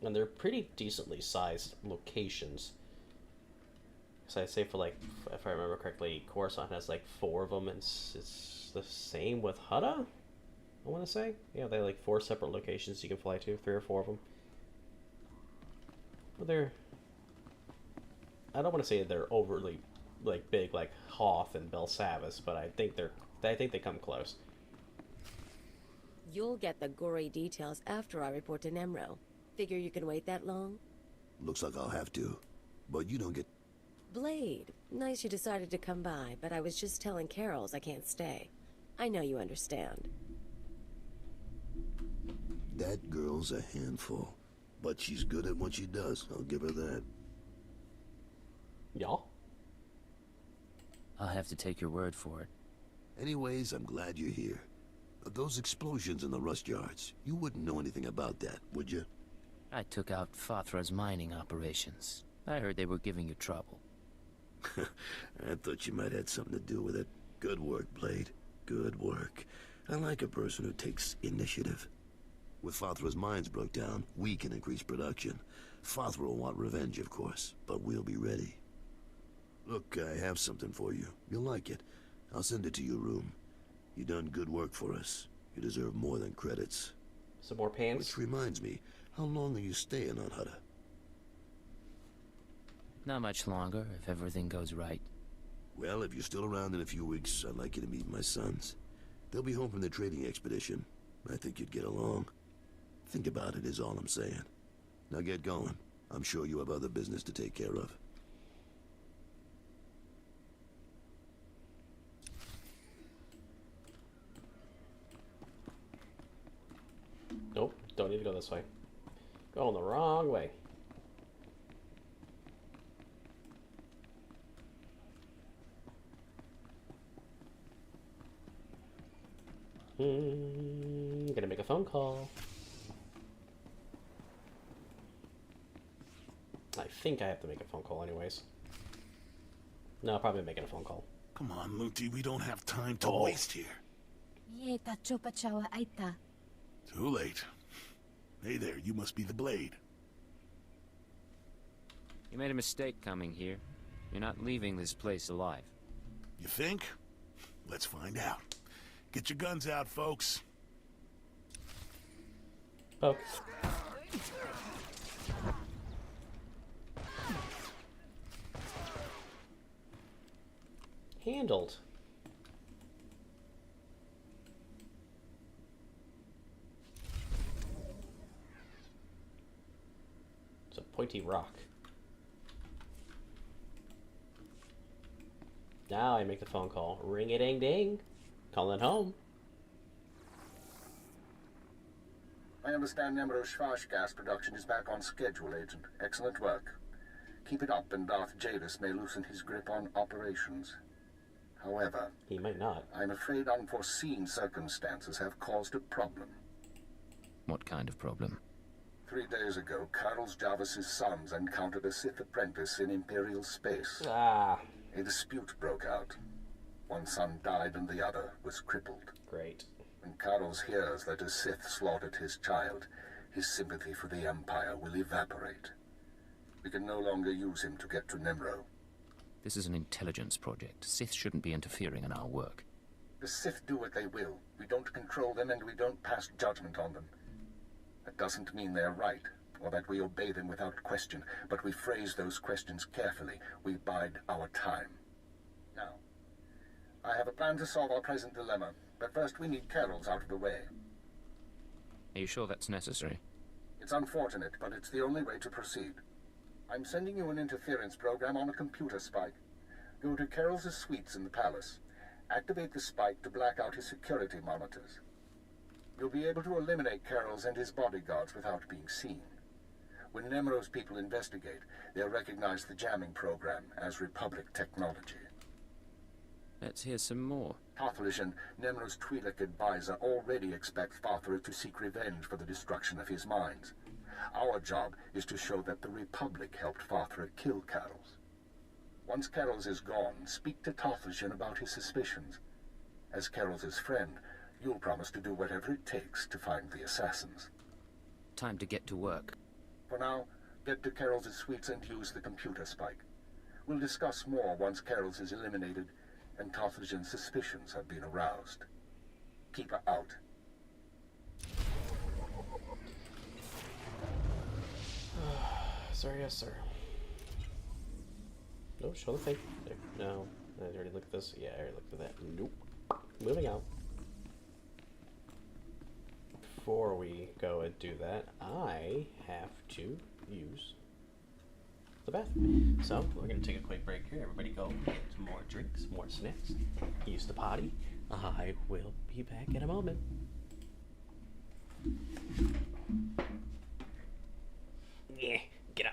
And they're pretty decently sized locations. So I'd say for like, if I remember correctly, Coruscant has like 4 of them, and it's the same with Hutta, I want to say. Yeah, they have like 4 separate locations you can fly to, 3 or 4 of them. But they're, I don't want to say they're overly like big like Hoth and Belsavis, but I think they come close. You'll get the gory details after I report to Nemro. Figure you can wait that long? Looks like I'll have to. But you don't get... Blade, nice you decided to come by, but I was just telling Carols I can't stay. I know you understand. That girl's a handful. But she's good at what she does. I'll give her that. Yeah? I'll have to take your word for it. Anyways, I'm glad you're here. Those explosions in the rust yards, you wouldn't know anything about that, would you? I took out Fathra's mining operations. I heard they were giving you trouble. I thought you might have something to do with it. Good work, Blade. Good work. I like a person who takes initiative. With Fathra's mines broke down, we can increase production. Fathra will want revenge, of course, but we'll be ready. Look, I have something for you. You'll like it. I'll send it to your room. You done good work for us. You deserve more than credits. Some more pants? Which reminds me, how long are you staying on Hutta? Not much longer, if everything goes right. Well, if you're still around in a few weeks, I'd like you to meet my sons. They'll be home from their trading expedition. I think you'd get along. Think about it is all I'm saying. Now get going. I'm sure you have other business to take care of. Nope, don't need to go this way. Going the wrong way. Gonna make a phone call. I think I have to make a phone call anyways. No, I'll probably making a phone call. Come on, Muti, we don't have time to waste here. Too late. Hey there, you must be the Blade. You made a mistake coming here. You're not leaving this place alive. You think? Let's find out. Get your guns out, folks. Folks. Handled. It's a pointy rock. Now I make the phone call. Ring-a-ding-ding. Calling home. I understand Nemro Schwash gas production is back on schedule, Agent. Excellent work. Keep it up and Darth Javis may loosen his grip on operations. However, he might not. I'm afraid unforeseen circumstances have caused a problem. What kind of problem? 3 days ago, Carlos Jarvis's sons encountered a Sith apprentice in Imperial space. Ah. A dispute broke out. One son died and the other was crippled. Great. When Carlos hears that a Sith slaughtered his child, his sympathy for the Empire will evaporate. We can no longer use him to get to Nemro. This is an intelligence project. Sith shouldn't be interfering in our work. The Sith do what they will. We don't control them and we don't pass judgment on them. That doesn't mean they're right, or that we obey them without question, but we phrase those questions carefully. We bide our time. Now, I have a plan to solve our present dilemma, but first we need Carol's out of the way. Are you sure that's necessary? It's unfortunate, but it's the only way to proceed. I'm sending you an interference program on a computer spike. Go to Carol's suites in the palace. Activate the spike to black out his security monitors. You'll be able to eliminate Carol's and his bodyguards without being seen. When Nemro's people investigate, they'll recognize the jamming program as Republic technology. Let's hear some more. Tothlishan, Nemro's Twi'lek advisor, already expects Fathra to seek revenge for the destruction of his mines. Our job is to show that the Republic helped Fathra kill Carol's. Once Carol's is gone, speak to Tothlishan about his suspicions. As Carol's friend, you'll promise to do whatever it takes to find the assassins. Time to get to work. For now, get to Carol's suites and use the computer spike. We'll discuss more once Carol's is eliminated and Tothlishan's suspicions have been aroused. Keep her out. Sir, yes, sir. No, show the thing. There. No. I already looked at this. Yeah, I already looked at that. Nope. Moving out. Before we go and do that, I have to use the bathroom. So, we're going to take a quick break here. Everybody go get some more drinks, more snacks. Use the potty. I will be back in a moment. Yeah. Get up.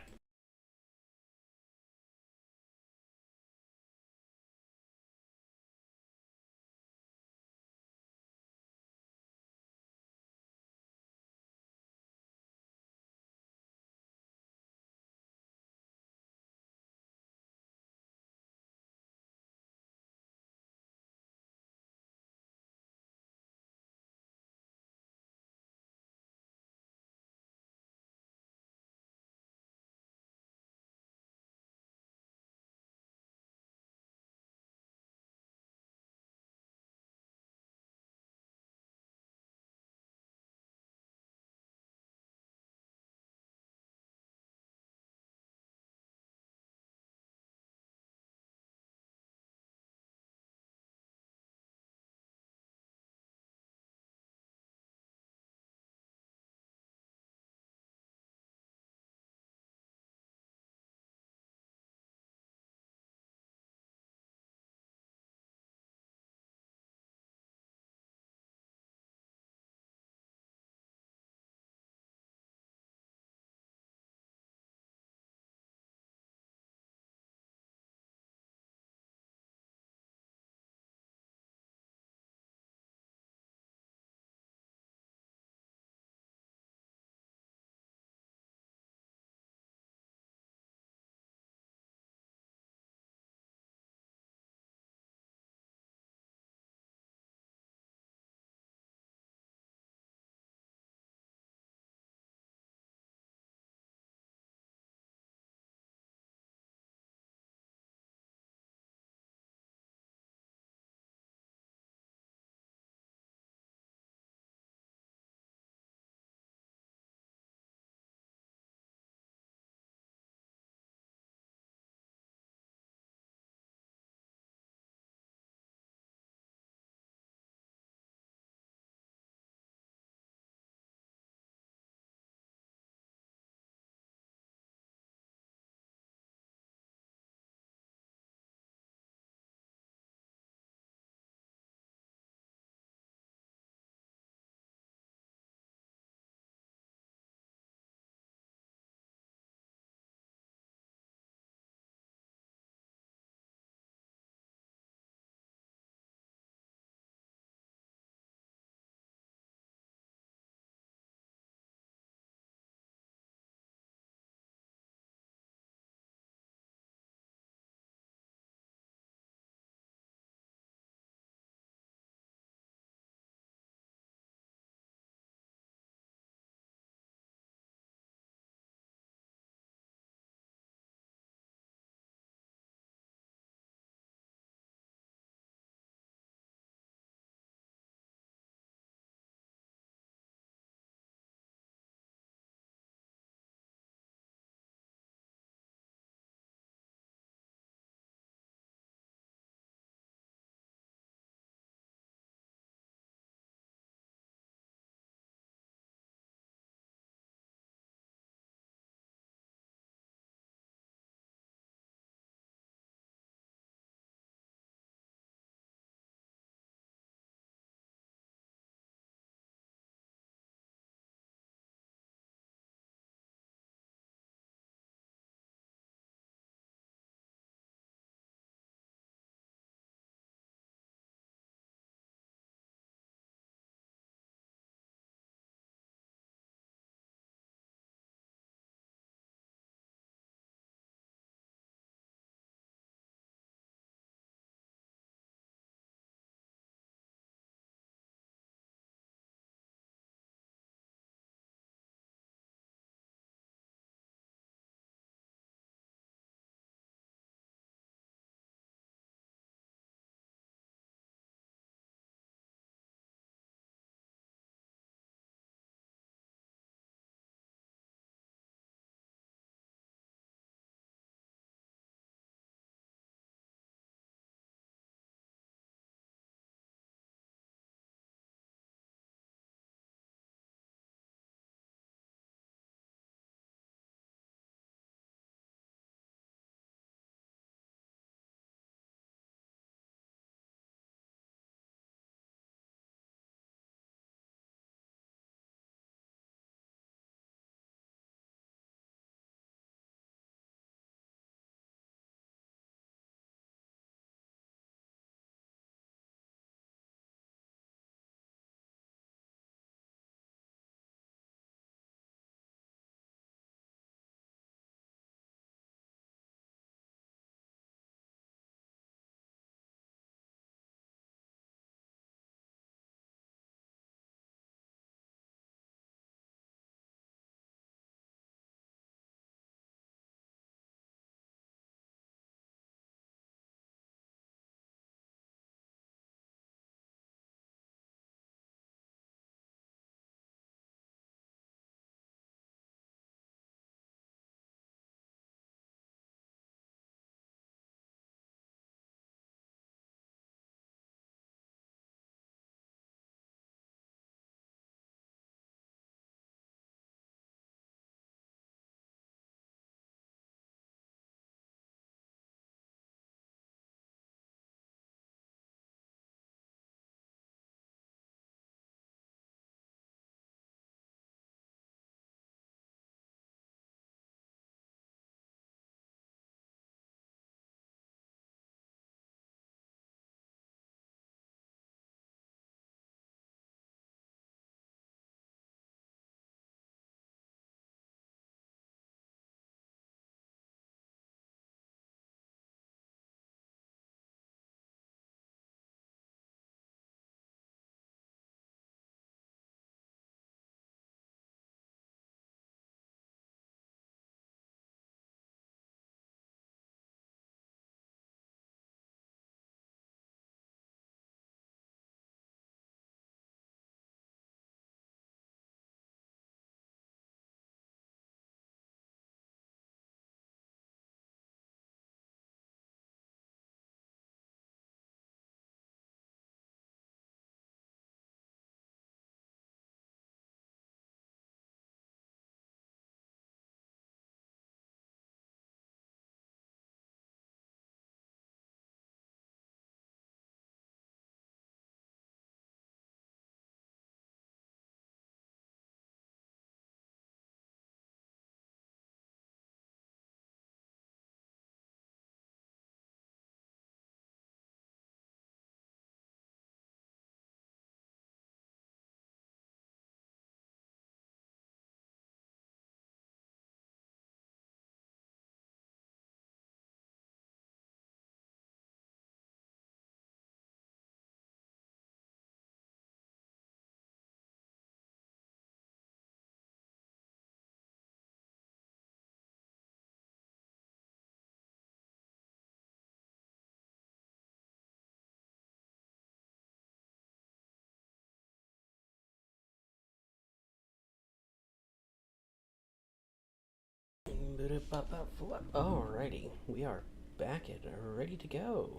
Alrighty, we are back and ready to go.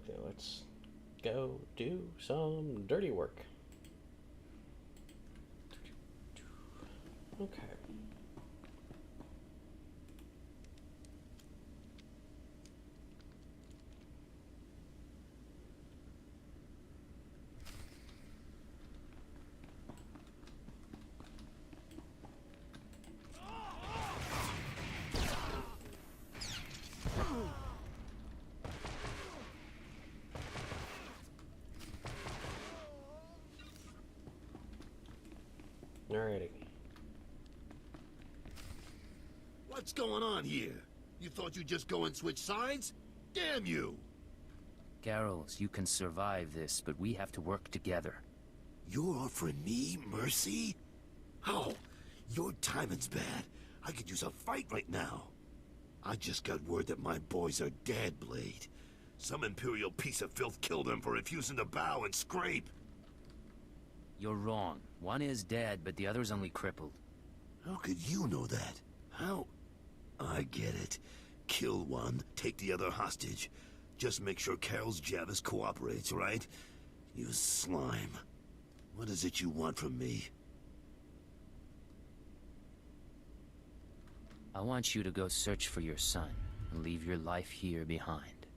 So let's go do some dirty work. Okay. Alrighty. What's going on here? You thought you'd just go and switch sides? Damn you! Carols, you can survive this, but we have to work together. You're offering me mercy? How? Your timing's bad. I could use a fight right now. I just got word that my boys are dead, Blade. Some Imperial piece of filth killed them for refusing to bow and scrape. You're wrong. One is dead, but the other's only crippled. How could you know that? How? I get it. Kill one, take the other hostage. Just make sure Carol's Javis cooperates, right? You slime. What is it you want from me? I want you to go search for your son and leave your life here behind.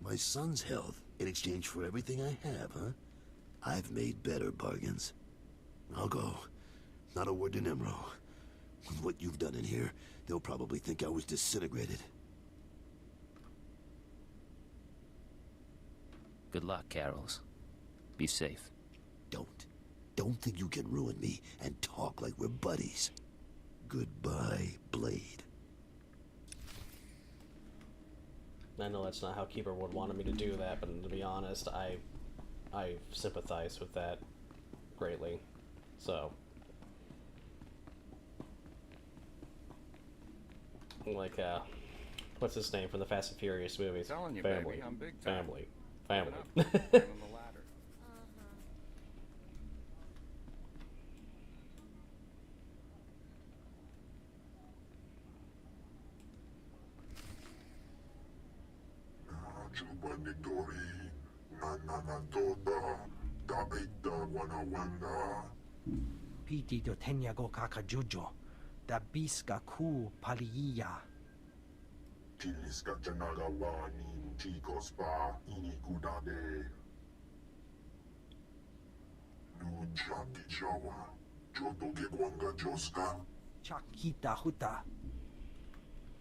My son's health in exchange for everything I have, huh? I've made better bargains. I'll go. Not a word to Nemro. With what you've done in here, they'll probably think I was disintegrated. Good luck, Carols. Be safe. Don't think you can ruin me and talk like we're buddies. Goodbye, Blade. I know that's not how Keeper would want me to do that, but to be honest, I sympathize with that greatly. So, like, what's his name from the Fast and Furious movies? Telling you, family, baby, I'm big time. family. On the ladder. Piti do tenya go kakajujo, da biska ku paliya. Chiliska janaga wani chicos pa inikudade. Nunchaki jawa, joto ke kwanga joska. Chakita Hutta.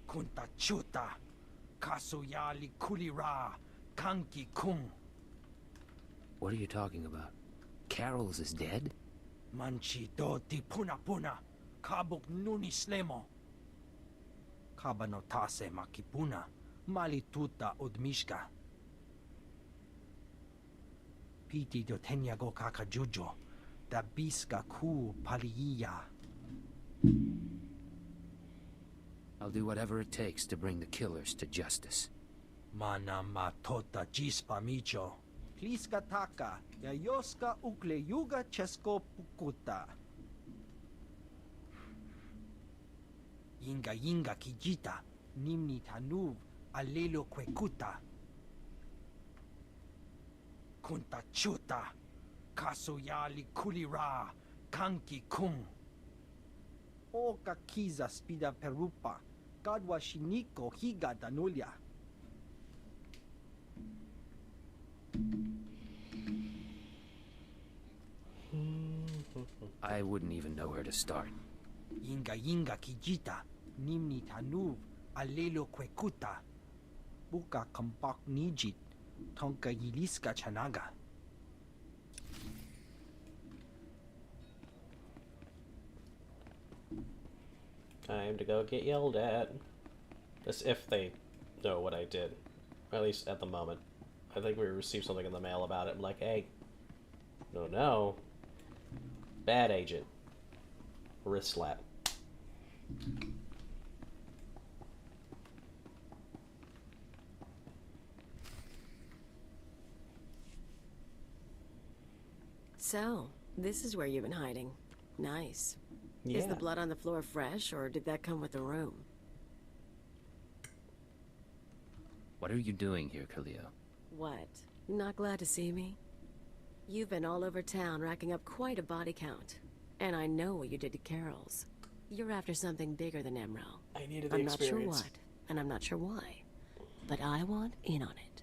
Kunta chuta. Kasuyali kulira. Kanki kung. What are you talking about? Carols is dead? Manchi do di puna puna. Kabuk nuni slemo. Kabanotase makipuna. Malituta udmishka. Piti do tenya go kakajujo. Da biska ku paliya. I'll do whatever it takes to bring the killers to justice. Mana matota jispa micho. Kliska taka, yayoska ukle yuga chesko pukuta. Yinga yinga kijita, nimni tanuv, alelo kwekuta. Kunta chuta, kasoyali kulira, kanki kung. Oka kiza spida perupa, gadwa shiniko higa danulia. I wouldn't even know where to start. Yinga yinga kijita, nimni tanuv, alelo kwekuta. Buka kampak nijit, tonka yiliska chanaga. Time to go get yelled at. That's if they know what I did. Or at least at the moment. I think we received something in the mail about it. I'm like, hey, no. Bad agent. Wrist slap. So, this is where you've been hiding. Nice. Yeah. Is the blood on the floor fresh, or did that come with the room? What are you doing here, Khalil? What? Not glad to see me? You've been all over town racking up quite a body count. And I know what you did to Carol's. You're after something bigger than Emerald. I needed the I'm not sure experience. what, and I'm not sure why. But I want in on it.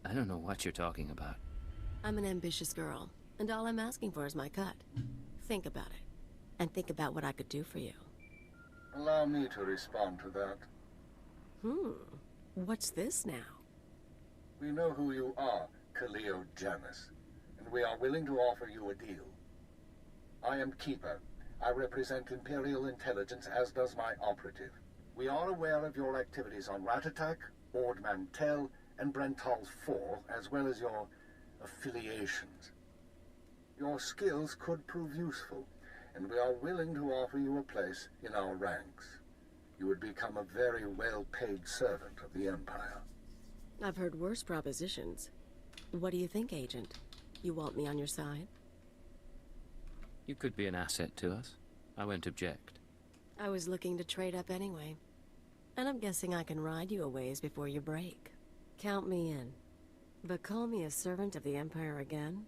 I don't know what you're talking about. I'm an ambitious girl, and all I'm asking for is my cut. Think about it. And think about what I could do for you. Allow me to respond to that. What's this now? We know who you are, Khalil Janus, and we are willing to offer you a deal. I am Keeper. I represent Imperial Intelligence, as does my operative. We are aware of your activities on Rat Attack, Ord Mantell, and Brental 4, as well as your affiliations. Your skills could prove useful, and we are willing to offer you a place in our ranks. You would become a very well-paid servant of the Empire. I've heard worse propositions. What do you think, Agent? You want me on your side? You could be an asset to us. I won't object. I was looking to trade up anyway. And I'm guessing I can ride you a ways before you break. Count me in. But call me a servant of the Empire again,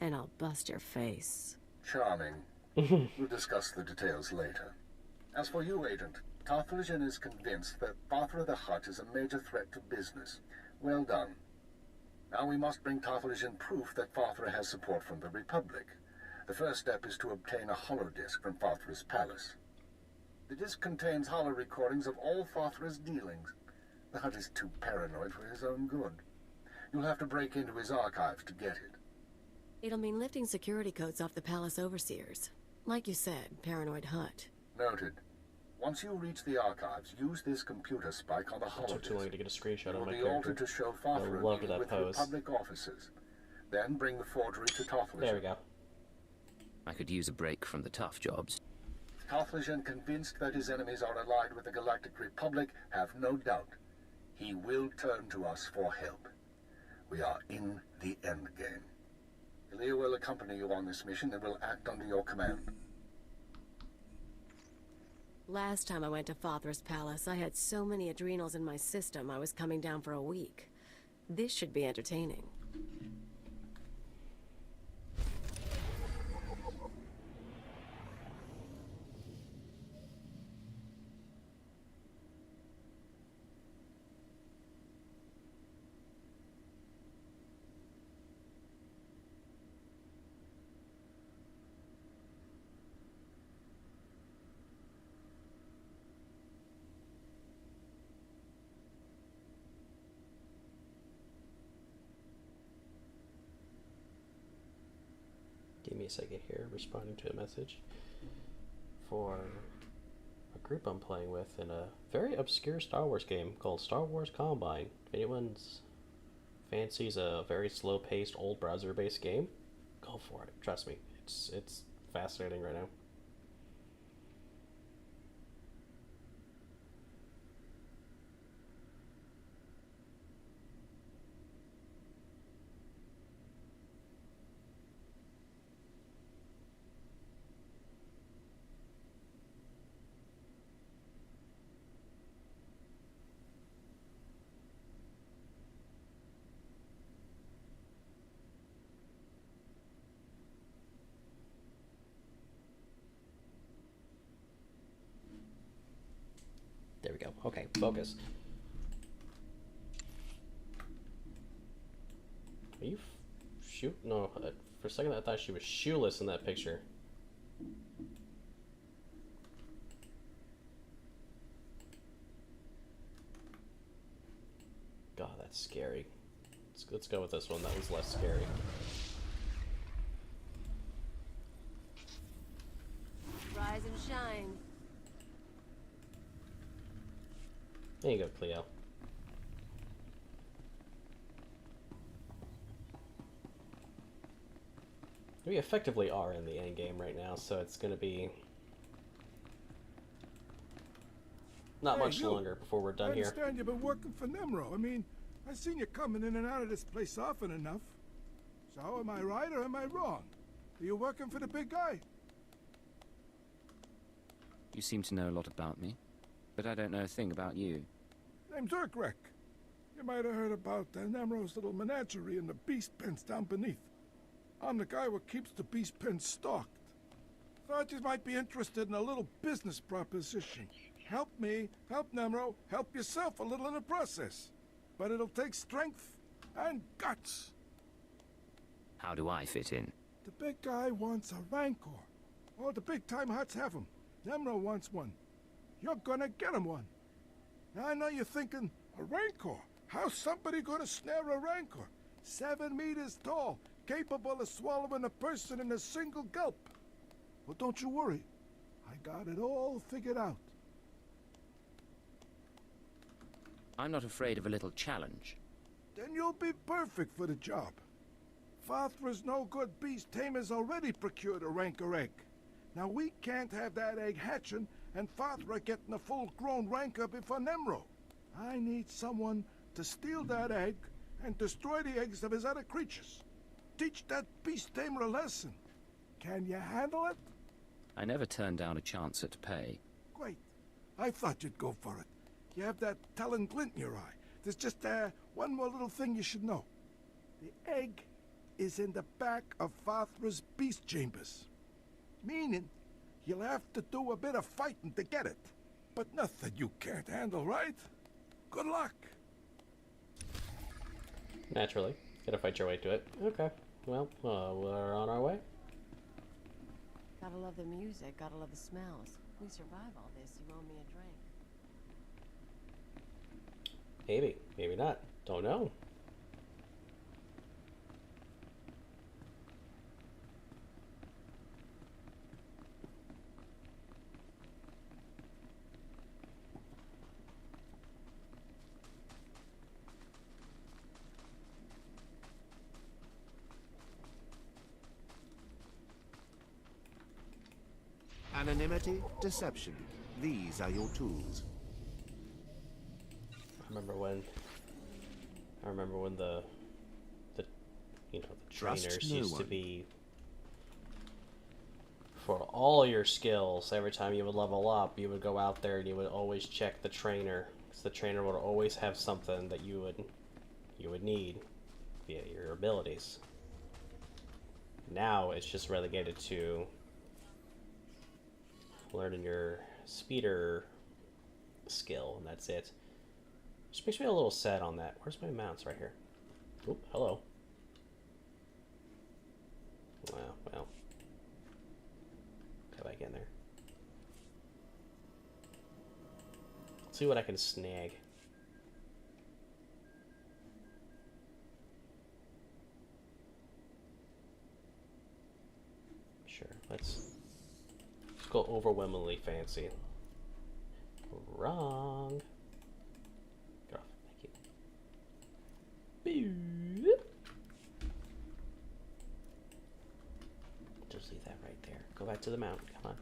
and I'll bust your face. Charming. We'll discuss the details later. As for you, Agent, Tarthalion is convinced that Fathra the Hutt is a major threat to business. Well done. Now we must bring Tarthalion proof that Fathra has support from the Republic. The first step is to obtain a holodisk from Fathra's palace. The disk contains holo recordings of all Fathra's dealings. The Hutt is too paranoid for his own good. You'll have to break into his archives to get it. It'll mean lifting security codes off the palace overseers. Like you said, paranoid Hutt. Noted. Once you reach the archives, use this computer spike on the It took too long holodisk. to get a screenshot It of will my be altered character. to show I Fathra loved dealing that with pose. Republic officers. Then bring the forgery to Tarthalion. There we go. I could use a break from the tough jobs. Tarthalion, convinced that his enemies are allied with the Galactic Republic, have no doubt. He will turn to us for help. We are in the endgame. Ilya will accompany you on this mission and will act under your command. Last time I went to Fathra's palace, I had so many adrenals in my system I was coming down for a week. This should be entertaining. Give me a second here, responding to a message for a group I'm playing with in a very obscure Star Wars game called Star Wars Combine. If anyone's fancies a very slow-paced, old browser-based game, go for it. Trust me, it's fascinating right now. There we go. Okay, focus. Are you shoot? No, for a second I thought she was shoeless in that picture. God, that's scary. Let's go with this one. That was less scary. Rise and shine. There you go, Cleo. We effectively are in the end game right now, so it's going to be not much longer before we're done I here. understand you've been working for Nemro. I mean, I've seen you coming in and out of this place often enough. So am I right or am I wrong? Are you working for the big guy? You seem to know a lot about me, but I don't know a thing about you. Name's Urkrek. You might have heard about Nemro's little menagerie and the beast pens down beneath. I'm the guy who keeps the beast pens stocked. Thought you might be interested in a little business proposition. Help me, help Nemro, help yourself a little in the process. But it'll take strength and guts. How do I fit in? The big guy wants a rancor. All the big-time Hutts have them. Nemro wants one. You're gonna get him one. Now I know you're thinking, a rancor? How's somebody gonna snare a rancor? 7 meters tall, capable of swallowing a person in a single gulp. Well, don't you worry. I got it all figured out. I'm not afraid of a little challenge. Then you'll be perfect for the job. Fathra's no-good beast tamer's already procured a rancor egg. Now we can't have that egg hatching and Fathra getting a full-grown rancor before Nemro. I need someone to steal that egg and destroy the eggs of his other creatures. Teach that beast tamer a lesson. Can you handle it? I never turn down a chance at pay. Great. I thought you'd go for it. You have that telling glint in your eye. There's just one more little thing you should know. The egg is in the back of Fathra's beast chambers. Meaning, you'll have to do a bit of fighting to get it. But nothing you can't handle, right? Good luck. Naturally. Gotta fight your way to it. Okay. Well, we're on our way. Gotta love the music, gotta love the smells. If we survive all this, you owe me a drink. Maybe. Maybe not. Don't know. Anonymity, deception. These are your tools. I remember when the you know, the trainers used to be for all your skills. Every time you would level up, you would go out there and you would always check the trainer, because the trainer would always have something that you would need via your abilities. Now it's just relegated to learning your speeder skill, and that's it. Just makes me a little sad on that. Where's my mounts? Right here. Oop, hello. Well. Go back in there. Let's see what I can snag. Sure, let's go overwhelmingly fancy. Wrong. Get off. Thank you. Just leave that right there. Go back to the mountain. Come on.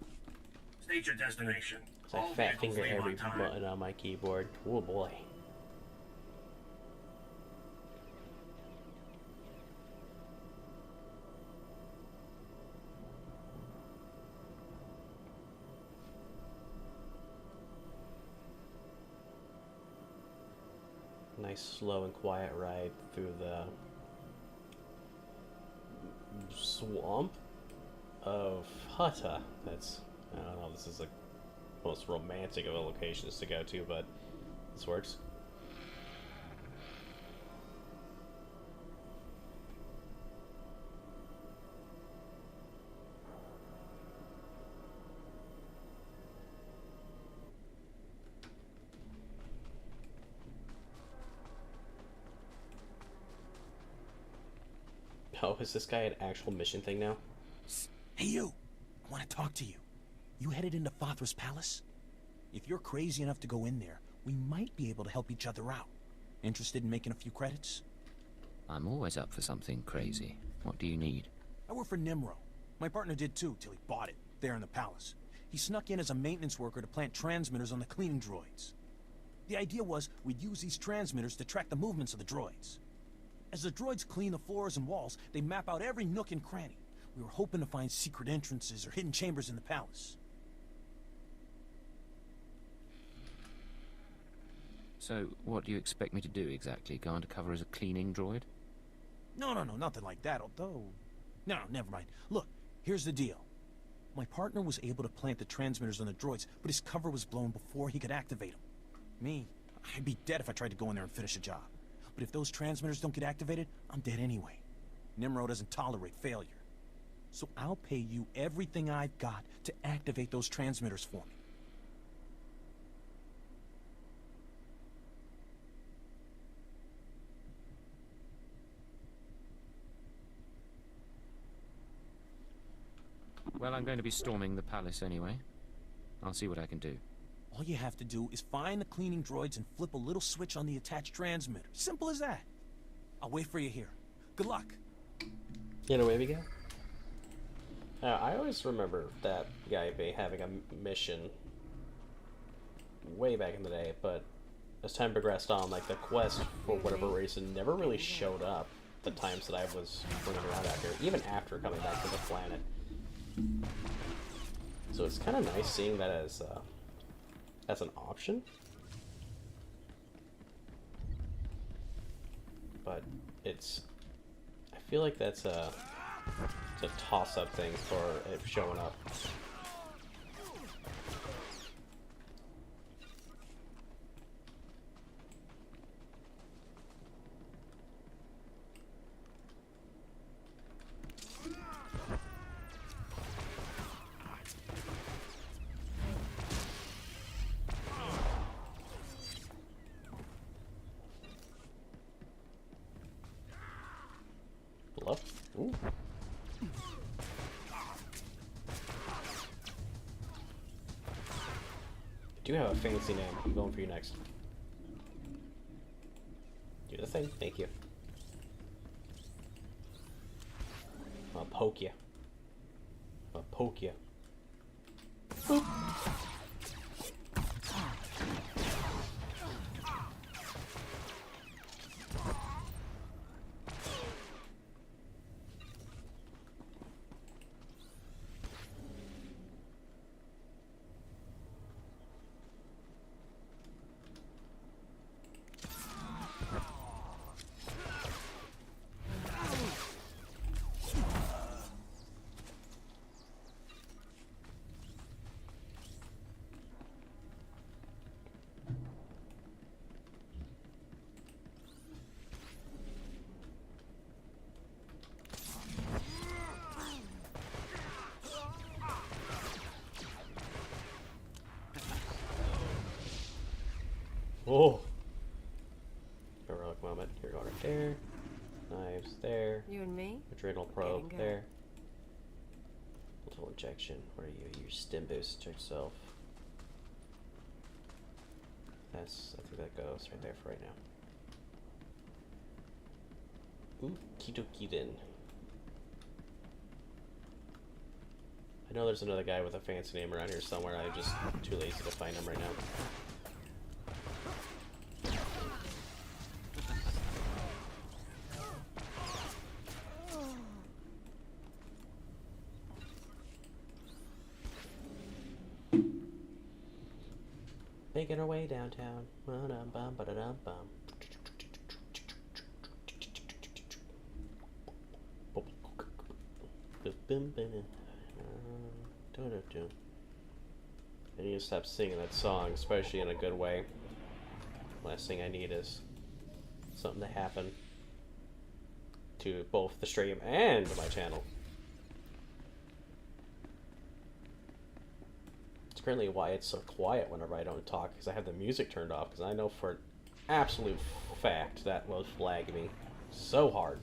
State your destination. So I fat finger every button on my keyboard. Oh boy. Nice, slow and quiet ride through the swamp of Hutta. That's, I don't know, this is the most romantic of locations to go to, but this works. Oh, is this guy an actual mission thing now? Hey you! I want to talk to you. You headed into Fathra's palace? If you're crazy enough to go in there, we might be able to help each other out. Interested in making a few credits? I'm always up for something crazy. What do you need? I work for Nimro. My partner did too, till he bought it, there in the palace. He snuck in as a maintenance worker to plant transmitters on the cleaning droids. The idea was we'd use these transmitters to track the movements of the droids. As the droids clean the floors and walls, they map out every nook and cranny. We were hoping to find secret entrances or hidden chambers in the palace. So, what do you expect me to do exactly? Go undercover as a cleaning droid? No, nothing like that, although... No, never mind. Look, here's the deal. My partner was able to plant the transmitters on the droids, but his cover was blown before he could activate them. Me, I'd be dead if I tried to go in there and finish a job. But if those transmitters don't get activated, I'm dead anyway. Nimro doesn't tolerate failure. So I'll pay you everything I've got to activate those transmitters for me. Well, I'm going to be storming the palace anyway. I'll see what I can do. All you have to do is find the cleaning droids and flip a little switch on the attached transmitter. Simple as that. I'll wait for you here. Good luck. You know, maybe go. I always remember that guy having a mission way back in the day, but as time progressed on, like, the quest, for whatever reason, never really showed up the times that I was running around out here, even after coming back to the planet. So it's kind of nice seeing that as an option. But I feel like it's a toss-up thing for it showing up. Bluff? Ooh. I do have a fancy name. I'm going for you next. Do the thing. Thank you. I'll poke you. I'll poke you. Boop. Oh! Heroic moment. You're going right there. Knives there. You and me? Adrenal probe there. Little injection. Where are you? Your stim boost yourself. I think that goes right there for right now. Ooh, Kitokiden. I know there's another guy with a fancy name around here somewhere. I'm just too lazy to find him right now. Making our way downtown. I need to stop singing that song, especially in a good way. Last thing I need is something to happen to both the stream and my channel. It's currently why it's so quiet whenever I don't talk, because I have the music turned off, because I know for an absolute fact that will flag me so hard.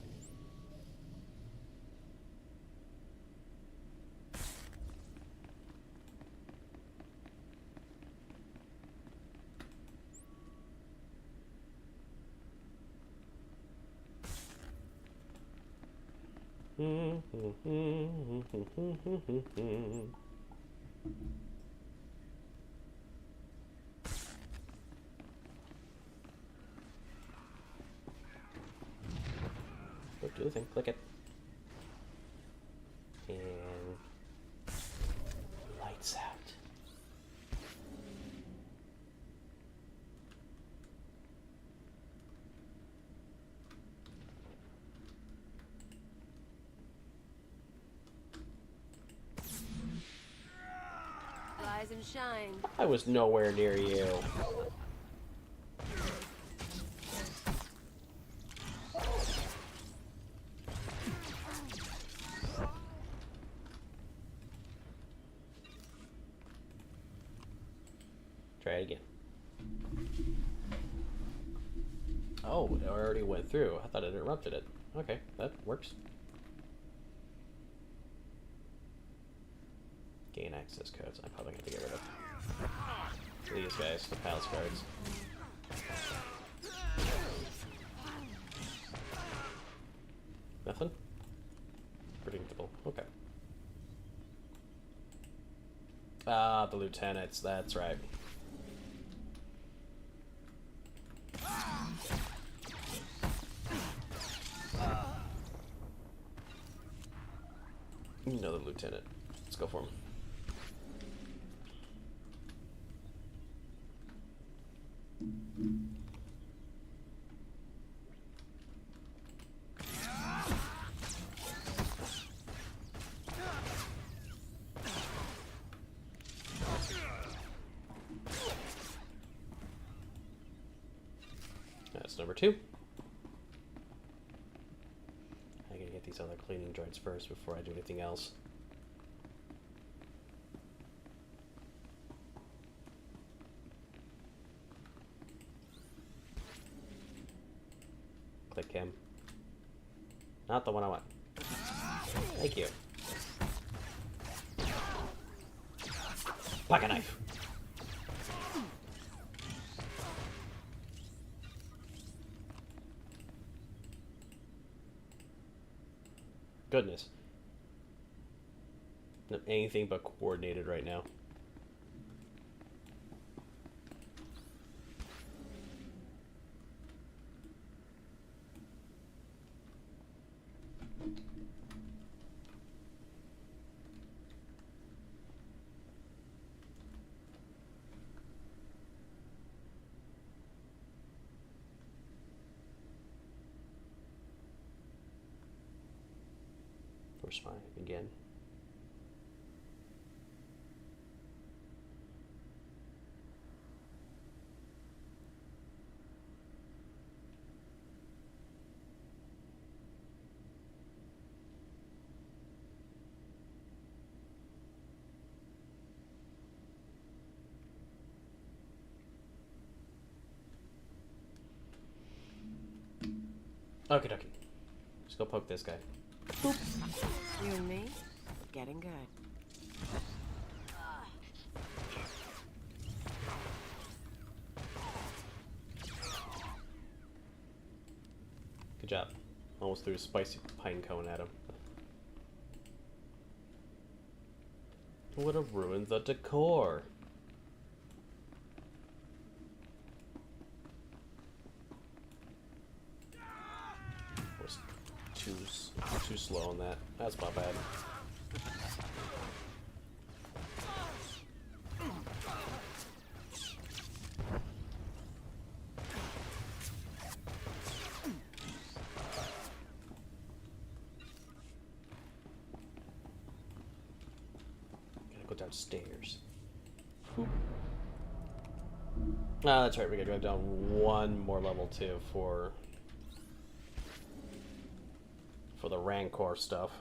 Do the thing, click it. shine. I was nowhere near you. Try it again. Oh, it already went through. I thought it interrupted it. Okay, that works. Gain access codes. I probably have to get rid of these guys, the palace guards. Nothing? Predictable. Okay. Ah, the lieutenants. That's right. Another lieutenant. Let's go for him. That's number 2. I gotta get these other cleaning droids first before I do anything else. Click him. Not the one I want. Thank you. Pocket knife. Goodness. Anything but coordinated right now. Where's my again? Okie dokie. Let's go poke this guy. Boop. You and me, getting good. Good job. Almost threw a spicy pine cone at him. Would have ruined the decor. Was too slow on that. That's my bad. Gotta go downstairs. Ah, that's right. We gotta go down one more level too for the Rancor stuff.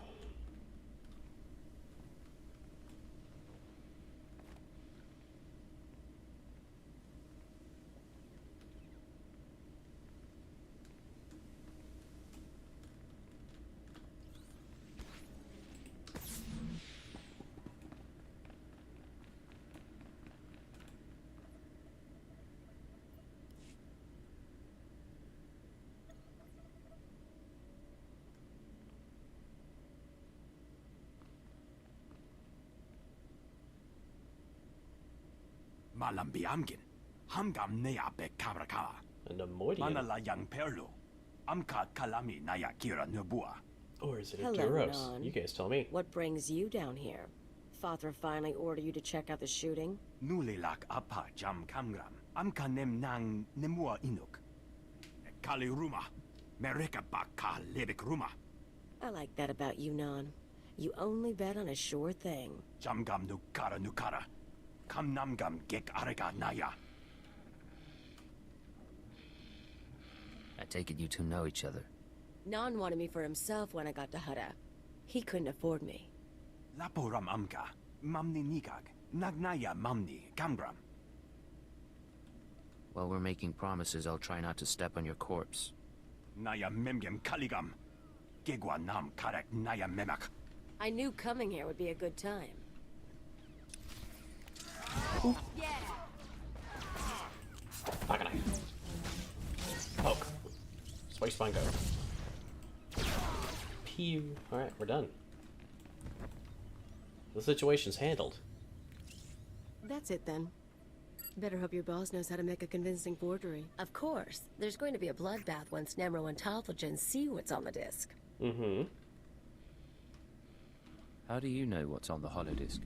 Malambiamgin, Hamgam Nea Be Kabraka. And a Moidian. Manala Yang Perlu, Amka Kalami Naya Kira Nubua. Or is it a Hello, Duros? Non. You guys tell me. What brings you down here? Father finally ordered you to check out the shooting? Nulilak Apa Jam Kamgram, Amka Nem Nang Nemua Inuk. Kali Ruma, Mereka Baka Lebik Ruma. I like that about you, Non. You only bet on a sure thing. Jamgam Nukara Nukara. kam namgam gek arega naya. I take it you two know each other. Non wanted me for himself when I got to Hutta. He couldn't afford me. Laporam amka, mamni nikag, nagnaya mamni, kamgram. While we're making promises, I'll try not to step on your corpse. Naya memgem kaligam. Gegwa nam karek naya memak. I knew coming here would be a good time. Yeah. Not gonna. Poke. Space fine go. Pew. Alright, we're done. The situation's handled. That's it then. Better hope your boss knows how to make a convincing forgery. Of course. There's going to be a bloodbath once Nemro and Tothlogen see what's on the disc. Mm-hmm. How do you know what's on the holodisc?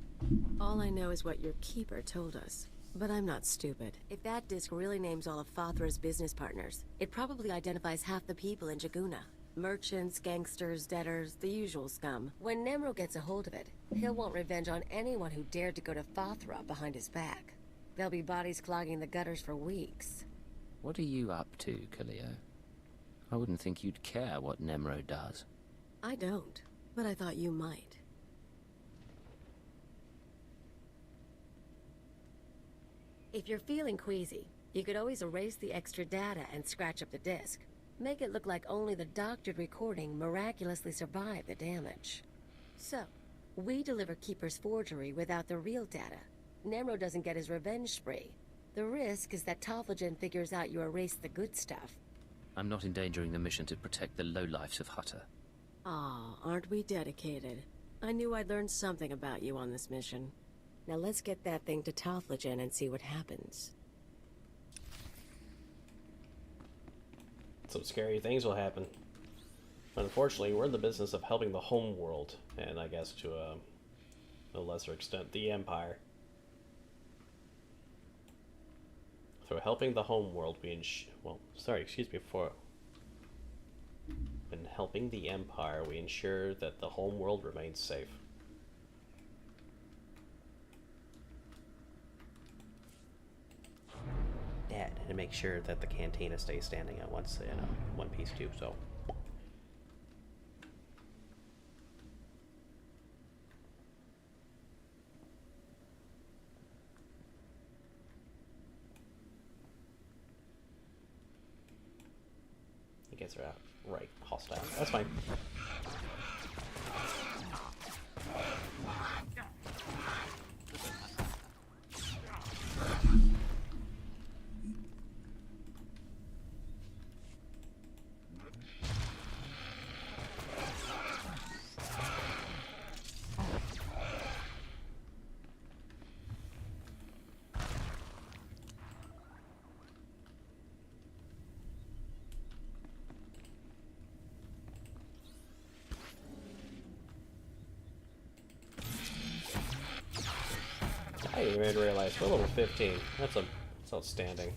All I know is what your keeper told us. But I'm not stupid. If that disc really names all of Fathra's business partners, it probably identifies half the people in Jaguna. Merchants, gangsters, debtors, the usual scum. When Nemro gets a hold of it, he'll want revenge on anyone who dared to go to Fathra behind his back. There'll be bodies clogging the gutters for weeks. What are you up to, Kaleo? I wouldn't think you'd care what Nemro does. I don't, but I thought you might. If you're feeling queasy, you could always erase the extra data and scratch up the disk. Make it look like only the doctored recording miraculously survived the damage. So, we deliver Keeper's forgery without the real data. Nemro doesn't get his revenge spree. The risk is that Tothlogen figures out you erased the good stuff. I'm not endangering the mission to protect the lowlifes of Hutta. Aw, aren't we dedicated? I knew I'd learn something about you on this mission. Now let's get that thing to Tothlogen and see what happens. Some scary things will happen. Unfortunately, we're in the business of helping the home world, and I guess to a lesser extent, the Empire. Through helping the home world, in helping the Empire, we ensure that the home world remains safe. Yeah, and to make sure that the cantina stays standing at once in one piece too. So. I guess they're out. Right, hostile. That's fine. I didn't even realize we're level 15. That's outstanding.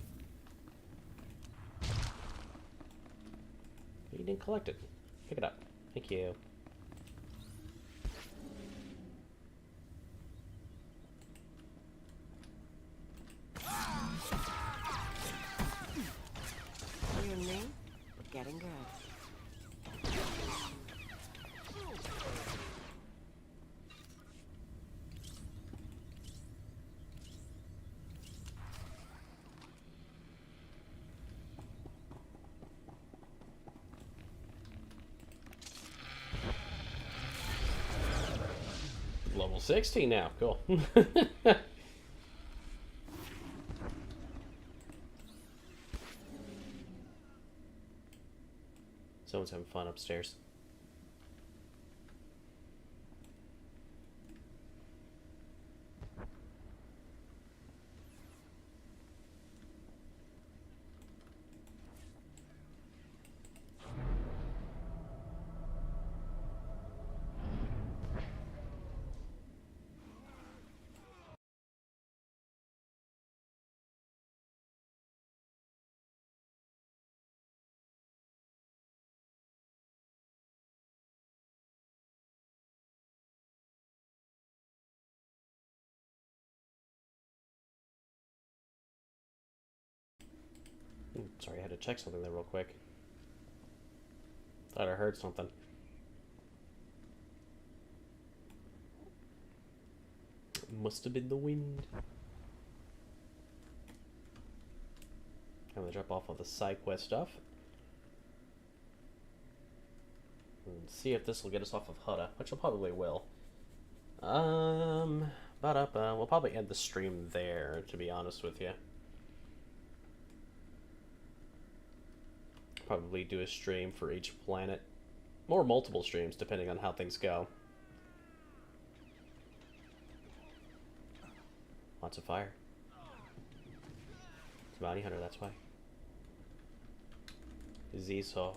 You didn't collect it. Pick it up. Thank you. You and me, we're getting good. Level 16 now. Cool. Someone's having fun upstairs. Sorry, I had to check something there real quick. Thought I heard something. Must have been the wind. I'm gonna drop off all the side quest stuff. And see if this will get us off of Hutta, which it probably will. We'll probably end the stream there, to be honest with you. Probably do a stream for each planet. Or multiple streams, depending on how things go. Lots of fire. It's a bounty hunter, that's why. Z-Saw.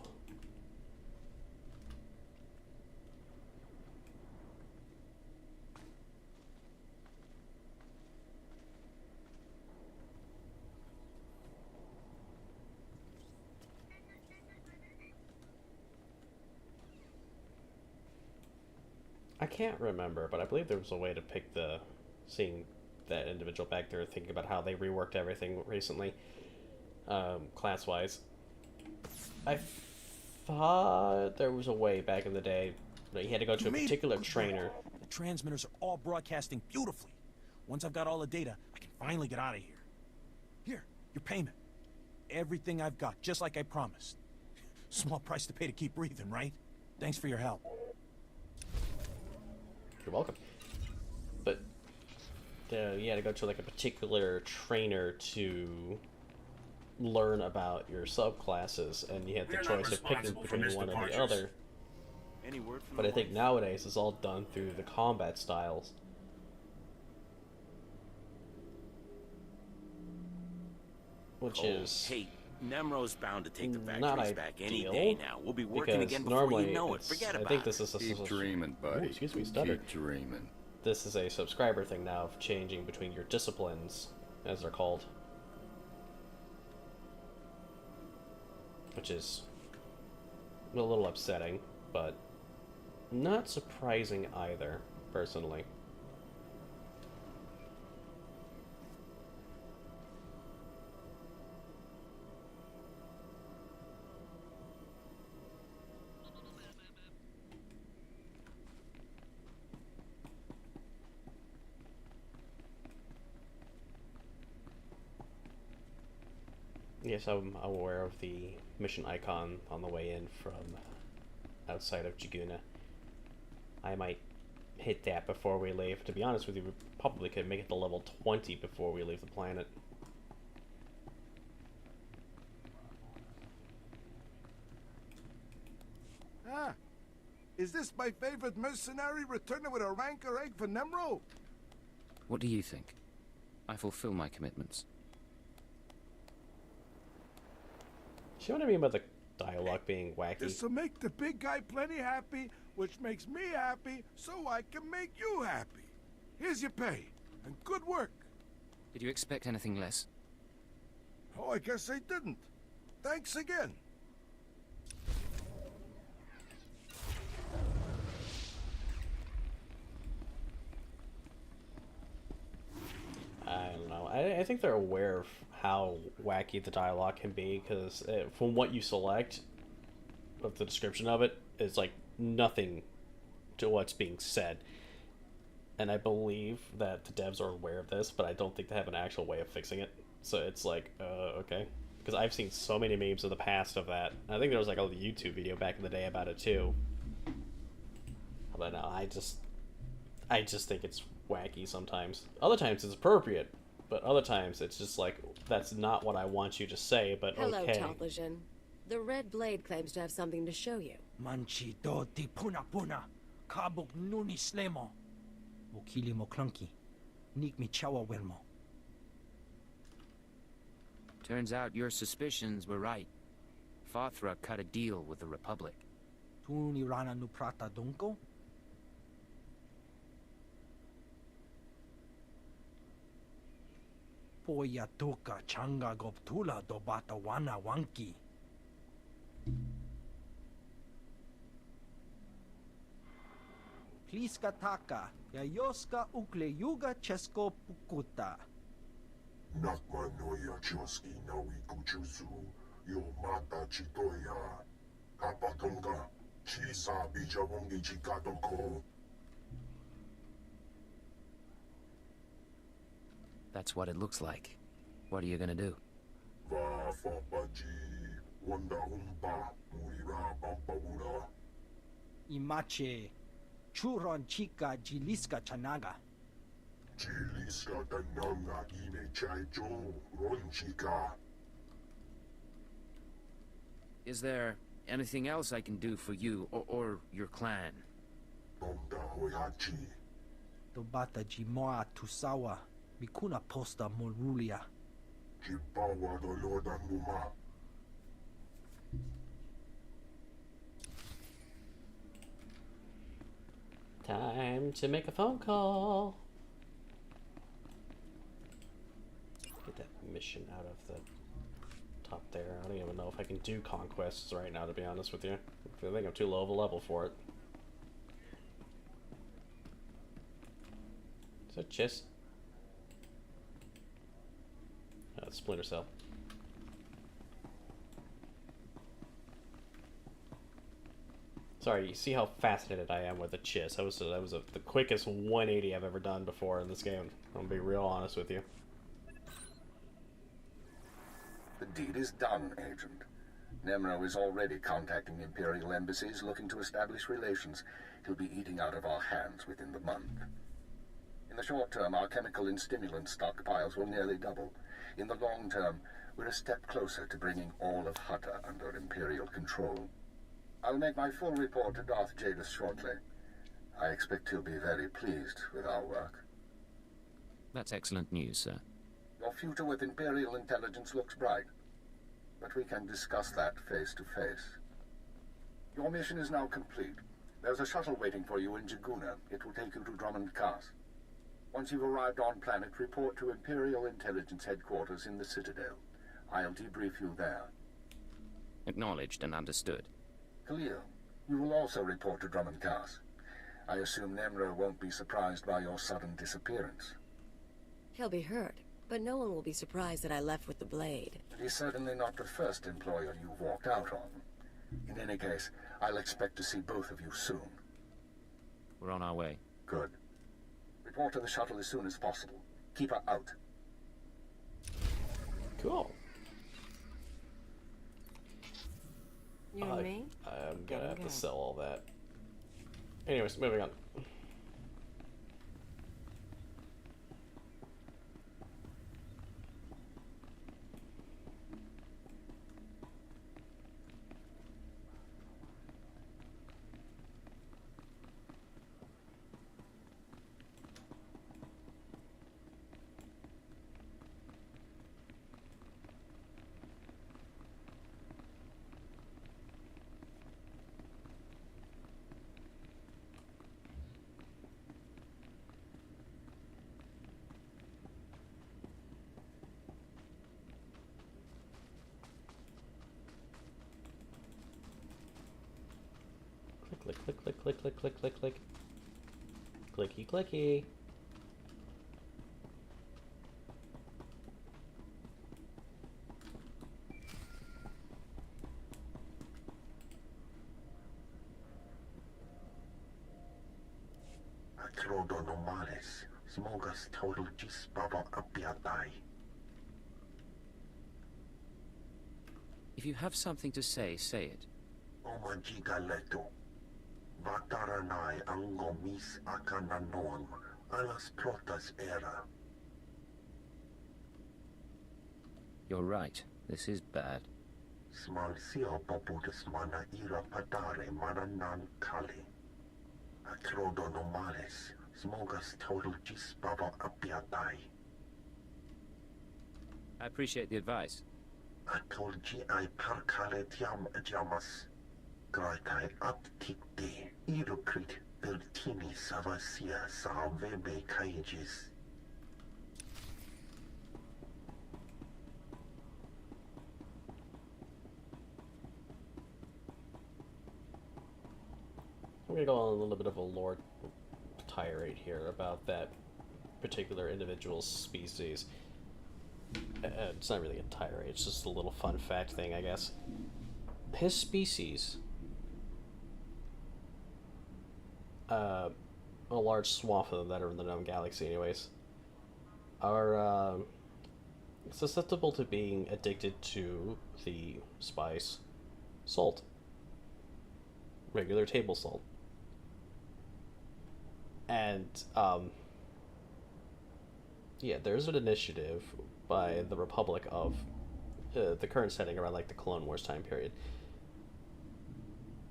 I can't remember, but I believe there was a way to pick the... seeing that individual back there thinking about how they reworked everything recently, class-wise. I thought there was a way back in the day that you had to go to a particular trainer. The transmitters are all broadcasting beautifully. Once I've got all the data, I can finally get out of here. Here, your payment. Everything I've got, just like I promised. Small price to pay to keep breathing, right? Thanks for your help. You're welcome. But you had to go to like a particular trainer to learn about your subclasses, and you had the choice of picking between one or the other. But I think nowadays it's all done through the combat styles. Which is... Hey, Nemro's bound to take the not factories back any ideal, day now. We'll be working again before you know it. Forget about it. I think this is a... Keep dreaming, buddy. Ooh, excuse me, stuttered. Keep dreaming. This is a subscriber thing now of changing between your disciplines, as they're called. Which is a little upsetting, but not surprising either, personally. Yes, I'm aware of the mission icon on the way in from outside of Jaguna. I might hit that before we leave. To be honest with you, we probably could make it to level 20 before we leave the planet. Ah, is this my favorite mercenary returning with a rancor egg for Nemro? What do you think? I fulfill my commitments. See what I mean about the dialogue being wacky? This'll make the big guy plenty happy, which makes me happy, so I can make you happy. Here's your pay, and good work. Did you expect anything less? Oh, I guess I didn't. Thanks again. I don't know. I think they're aware of how wacky the dialogue can be, because from what you select, of the description of it, it's like nothing to what's being said. And I believe that the devs are aware of this, but I don't think they have an actual way of fixing it. So it's like, okay. Because I've seen so many memes in the past of that. I think there was like a YouTube video back in the day about it too. But no, I just think it's wacky sometimes. Other times it's appropriate, but other times it's just like, that's not what I want you to say, but Hello, okay. Talblasion. The Red Blade claims to have something to show you. Manchi do ti puna puna, kabuk nuni slemo. Mokili mo clunky, nik mi chawa welmo. Turns out your suspicions were right. Fathra cut a deal with the Republic. Tuni rana nu prata donko? Poya toka changa goptula do bata wana wanki. Pliska taka, yayoska ukle yuga chesko pukuta. Nakma noya choski nawi kuchuzu, Yo mata chitoya. Kapatonga. Chisa bijawongi chikatoko. That's what it looks like. What are you gonna do? Va fapaji. Wanda umpa. Murira bampawura. Imache. Churon chica jiliska chanaga. Chiliska tananga ine chaicho. Ronchika. Is there anything else I can do for you or your clan? Tonda hoyachi. Tobata jimoa tusawa. Mikuna posta morulia. Chipawa dolodan muma. Time to make a phone call. Get that mission out of the top there. I don't even know if I can do conquests right now, to be honest with you. I think I'm too low of a level for it. Is that chest? It's Splinter Cell. Sorry, you see how fascinated I am with the chiss. That was the quickest 180 I've ever done before in this game. I'm gonna be real honest with you. The deed is done, Agent. Nemro is already contacting Imperial embassies looking to establish relations. He'll be eating out of our hands within the month. In the short term, our chemical and stimulant stockpiles will nearly double. In the long term, we're a step closer to bringing all of Hutta under Imperial control. I'll make my full report to Darth Jadis shortly. I expect he'll be very pleased with our work. That's excellent news, sir. Your future with Imperial intelligence looks bright, but we can discuss that face to face. Your mission is now complete. There's a shuttle waiting for you in Jaguna. It will take you to Drummond Cast. Once you've arrived on planet, report to Imperial Intelligence Headquarters in the Citadel. I'll debrief you there. Acknowledged and understood. Khalil, you will also report to Drummond Cast. I assume Nemro won't be surprised by your sudden disappearance. He'll be hurt, but no one will be surprised that I left with the blade. He's certainly not the first employer you've walked out on. In any case, I'll expect to see both of you soon. We're on our way. Good. Report to the shuttle as soon as possible. Keep her out. Cool. You and me? I'm gonna have to sell all that. Anyways, moving on. Click, click, click, click, click, click, click, click. Clicky, clicky. Acrodonomales, smogas total gis baba apiatai. If you have something to say, say it. Omagigaleto. Vataranai angomis akananoam, alas protas era. You're right. This is bad. Smalsio poputus mana ira padare mananan kali. Acrodonomales, smogas total gis baba apiatai. I appreciate the advice. Atolgi ai parkale tiam jamas. Graitai aptikte, irukrit pertini savasia savebe kaijis. I'm gonna go on a little bit of a lore tirade here about that particular individual's species. it's not really a tirade, it's just a little fun fact thing, I guess. His species, a large swath of them that are in the known galaxy anyways, are susceptible to being addicted to the spice salt. Regular table salt. And, yeah, there's an initiative by the Republic of the current setting around, like, the Clone Wars time period.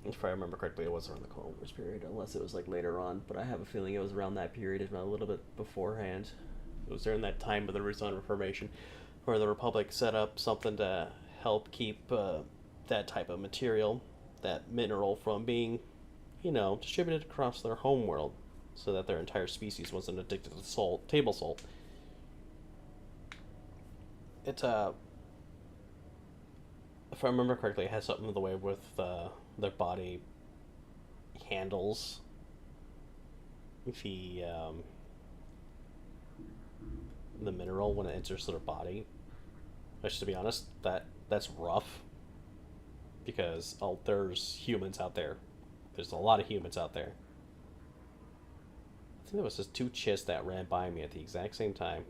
If I remember correctly, it was around the Clone Wars period, unless it was, like, later on, but I have a feeling it was around that period, if not a little bit beforehand. It was during that time of the Rezon Reformation, where the Republic set up something to help keep that type of material, that mineral, from being, you know, distributed across their home world, so that their entire species wasn't addicted to salt, table salt. It, if I remember correctly, it has something to the way with their body handles the mineral when it enters their body. Which, to be honest, that's rough, because there's humans out there. There's a lot of humans out there. I think there was just 2 chists that ran by me at the exact same time.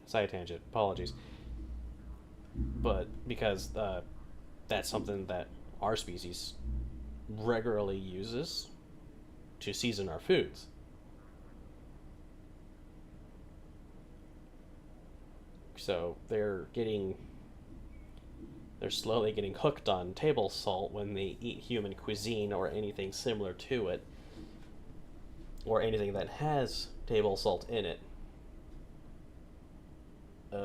Side tangent, apologies. But because that's something that our species regularly uses to season our foods. So they're slowly getting hooked on table salt when they eat human cuisine or anything similar to it, or anything that has table salt in it.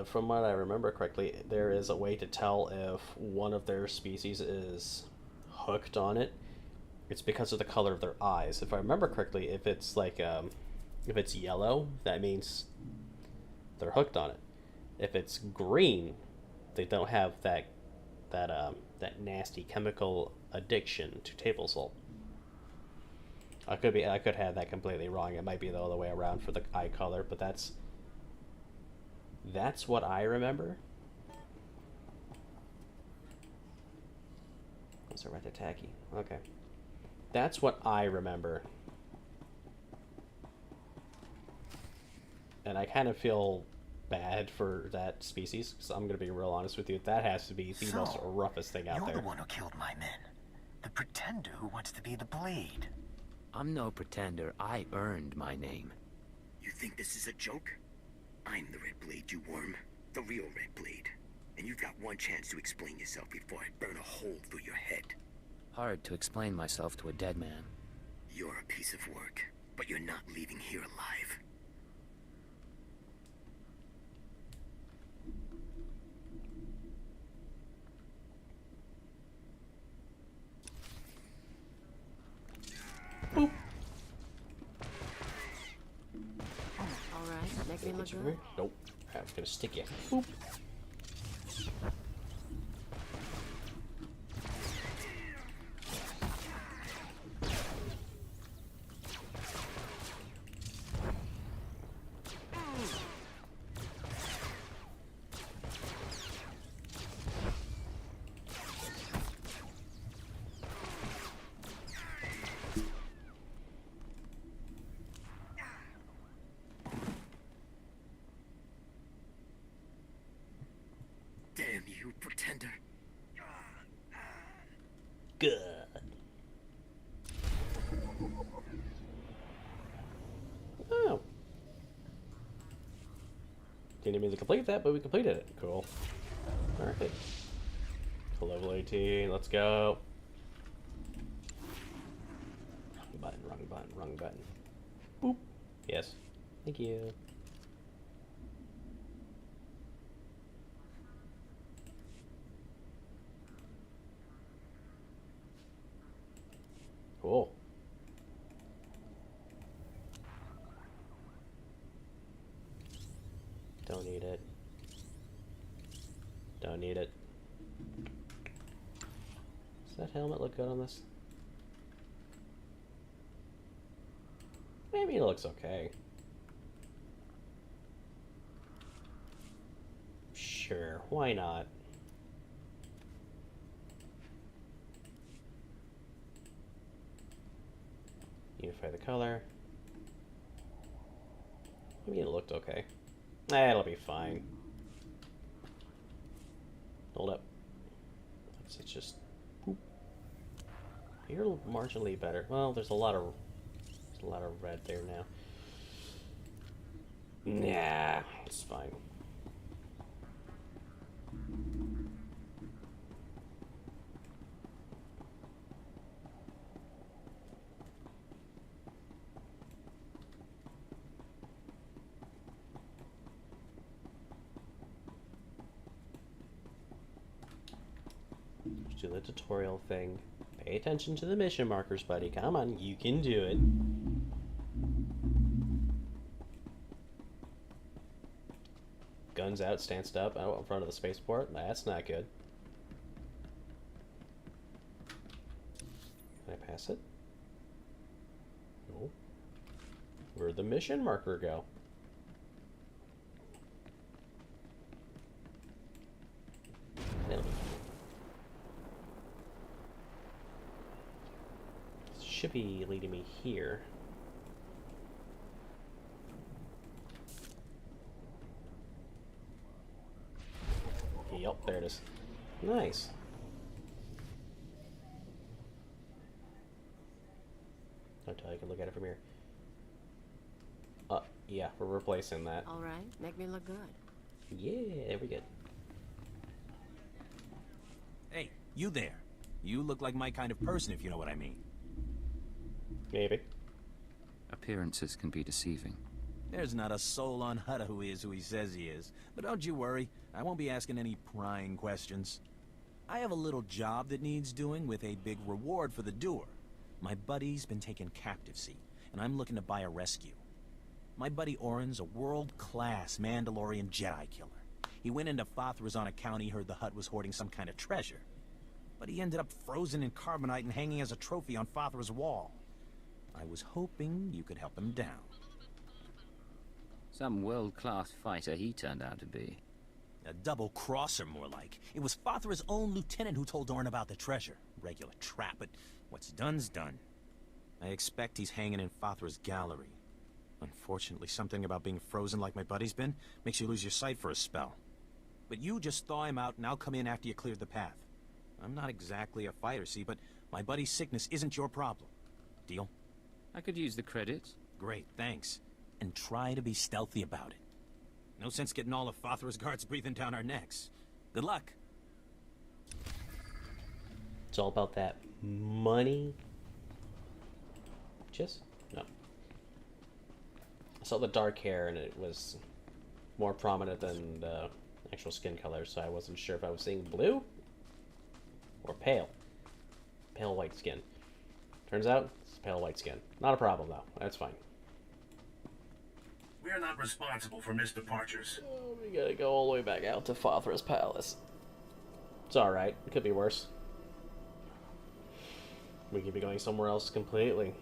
From what I remember correctly, there is a way to tell if one of their species is hooked on it. It's because of the color of their eyes. If I remember correctly, if it's like if it's yellow, that means they're hooked on it. If it's green, they don't have that nasty chemical addiction to table salt. I could have that completely wrong. It might be the other way around for the eye color, but that's what I remember. Those are rather tacky. Okay. That's what I remember. And I kind of feel bad for that species, because I'm going to be real honest with you. That has to be the most roughest thing out there. You're the one who killed my men. The pretender who wants to be the Blade. I'm no pretender. I earned my name. You think this is a joke? I'm the Red Blade, you worm. The real Red Blade. And you've got one chance to explain yourself before I burn a hole through your head. Hard to explain myself to a dead man. You're a piece of work, but you're not leaving here alive. Boop. Alright, make me look good. Nope. I was gonna stick you. Boop. Damn you, pretender. Good. Oh. Didn't mean to complete that, but we completed it. Cool. Alright. Level 18, let's go. Wrong button. Boop. Yes. Thank you. Cool. Don't need it. Don't need it. Does that helmet look good on this? Maybe it looks okay. Why not? Unify the color. I mean, it looked okay. It'll be fine. Hold up. It's just... Boop. You're marginally better. Well, there's a lot of red there now. Nah, it's fine. Let's do the tutorial thing. Pay attention to the mission markers, buddy. Come on, you can do it. Guns out, stance up, out in front of the spaceport. That's not good. Can I pass it? No. Where'd the mission marker go? Should be leading me here. Yep, there it is. Nice. Until I can look at it from here. Yeah, we're replacing that. All right, make me look good. Yeah, we're good. Hey, you there. You look like my kind of person, if you know what I mean. Maybe. Appearances can be deceiving. There's not a soul on Hutta who is who he says he is. But don't you worry, I won't be asking any prying questions. I have a little job that needs doing with a big reward for the doer. My buddy's been taken captive, see, and I'm looking to buy a rescue. My buddy Orin's a world-class Mandalorian Jedi killer. He went into Fathra's on account he heard the Hutt was hoarding some kind of treasure. But he ended up frozen in carbonite and hanging as a trophy on Fathra's wall. I was hoping you could help him down. Some world-class fighter he turned out to be. A double-crosser, more like. It was Fathra's own lieutenant who told Orin about the treasure. Regular trap, but what's done's done. I expect he's hanging in Fathra's gallery. Unfortunately, something about being frozen like my buddy's been makes you lose your sight for a spell. But you just thaw him out and I'll come in after you cleared the path. I'm not exactly a fighter, see, but my buddy's sickness isn't your problem. Deal? I could use the credits. Great, thanks. And try to be stealthy about it. No sense getting all of Fathra's guards breathing down our necks. Good luck. It's all about that money. Just? No. I saw the dark hair and it was more prominent than the actual skin color, so I wasn't sure if I was seeing blue or pale. Pale white skin. Turns out, it's pale white skin. Not a problem, though. That's fine. We're not responsible for missed departures. Oh, we gotta go all the way back out to Fathra's palace. It's alright. It could be worse. We could be going somewhere else completely.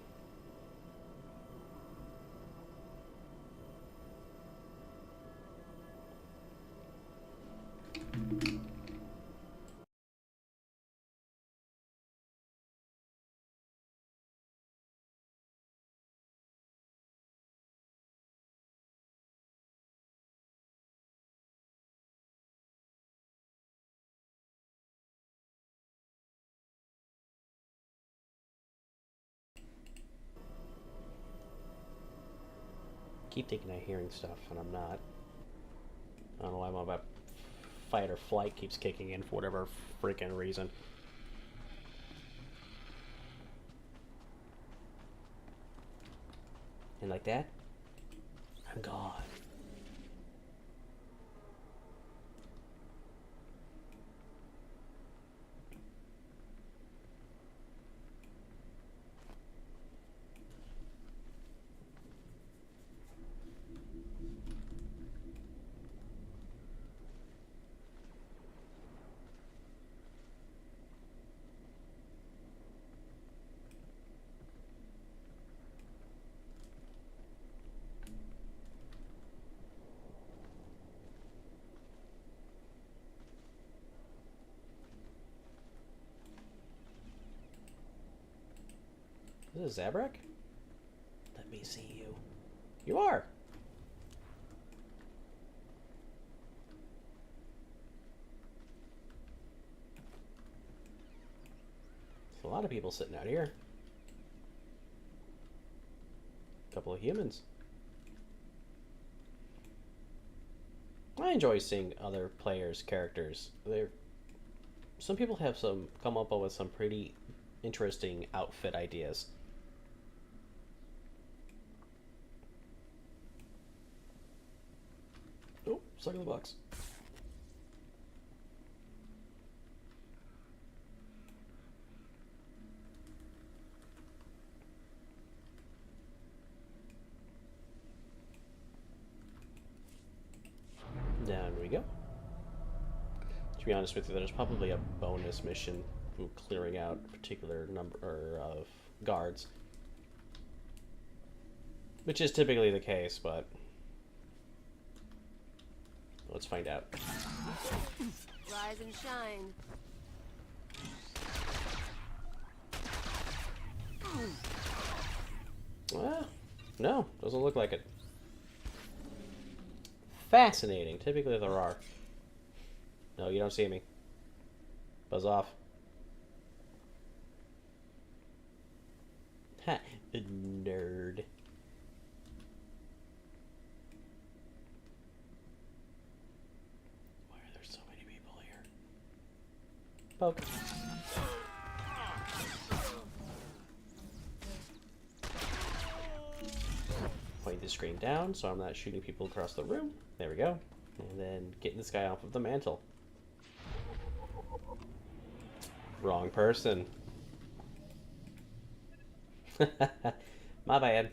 Keep thinking I'm hearing stuff, and I'm not. I don't know why my fight or flight keeps kicking in for whatever freaking reason. And like that, I'm gone. Is this Zabrak? Let me see you. You are! There's a lot of people sitting out here. A couple of humans. I enjoy seeing other players' characters. Some people have come up with some pretty interesting outfit ideas. Oh, stuck in the box. Down we go. To be honest with you, there's probably a bonus mission from clearing out a particular number of guards. Which is typically the case, but let's find out. Rise and shine. Well, no, doesn't look like it. Fascinating. Typically there are. No, you don't see me. Buzz off. Ha, nerd. Why are there so many people here? Poke. Point the screen down so I'm not shooting people across the room. There we go. And then getting this guy off of the mantle. Wrong person. My bad.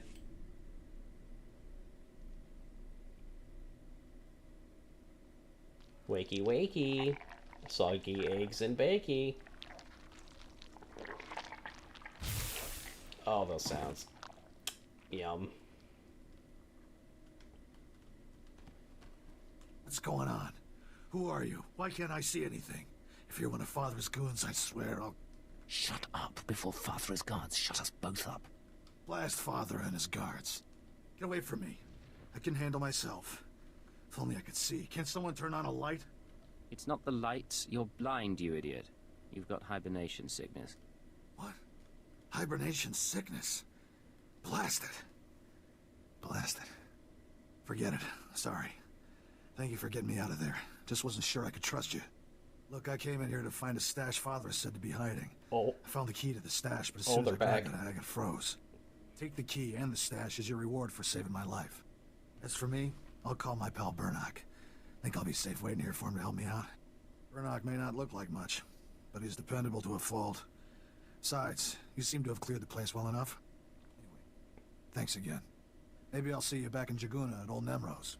Wakey wakey. Soggy eggs and bakey. Oh, those sounds. Yum. What's going on? Who are you? Why can't I see anything? If you're one of Father's goons, I swear I'll... Shut up before Father's guards shut us both up. Blast Father and his guards. Get away from me. I can handle myself. If only I could see. Can't someone turn on a light? It's not the lights. You're blind, you idiot. You've got hibernation sickness. What? Hibernation sickness? Blast it. Blast it. Forget it. Sorry. Thank you for getting me out of there. Just wasn't sure I could trust you. Look, I came in here to find a stash Father is said to be hiding. Oh. I found the key to the stash, but as soon as I back. grabbed it, I got froze. Take the key and the stash as your reward for saving my life. As for me, I'll call my pal Burnock. Think I'll be safe waiting here for him to help me out. Burnock may not look like much, but he's dependable to a fault. Besides, you seem to have cleared the place well enough. Anyway, thanks again. Maybe I'll see you back in Jaguna at Old Nemrose.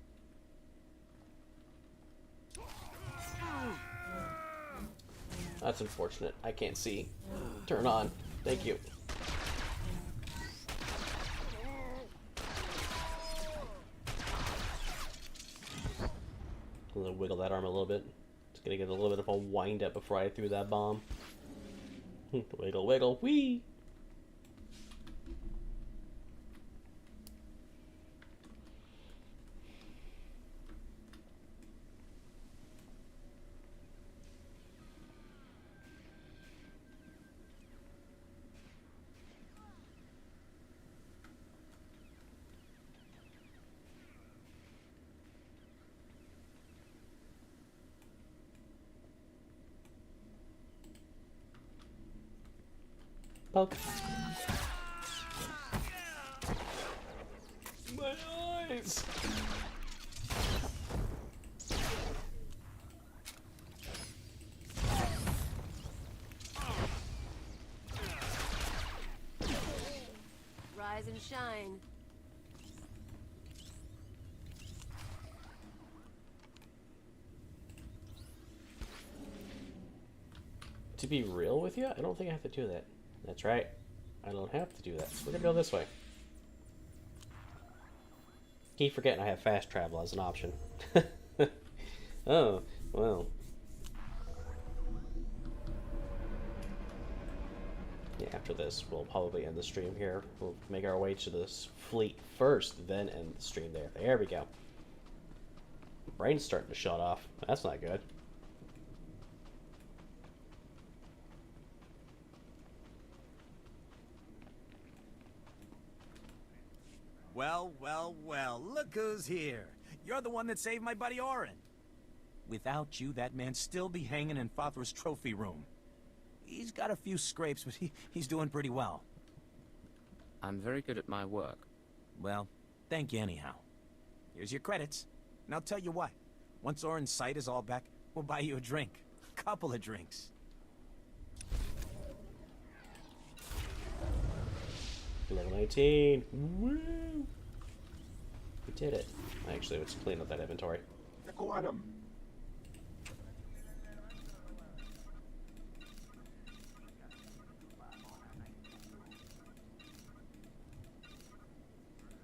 That's unfortunate. I can't see. Turn on. Thank you. I'm gonna wiggle that arm a little bit. Just gonna get a little bit of a wind up before I threw that bomb. Wiggle, wiggle, wee! Poke. My eyes! Rise and shine. To be real with you, I don't think I have to do that. That's right. I don't have to do that. So we're gonna go this way. Keep forgetting I have fast travel as an option. Oh, well. Yeah. after this. We'll probably end the stream here. We'll make our way to this fleet first, then end the stream there. There we go. Brain's starting to shut off. That's not good. Well, well, well, look who's here. You're the one that saved my buddy Orin. Without you, that man'd still be hanging in Fathra's trophy room. He's got a few scrapes, but he's doing pretty well. I'm very good at my work. Well, thank you anyhow. Here's your credits. And I'll tell you what, once Orin's sight is all back, we'll buy you a drink. A couple of drinks. Level 19. Woo! We did it. Actually, let's clean up that inventory. Go at him.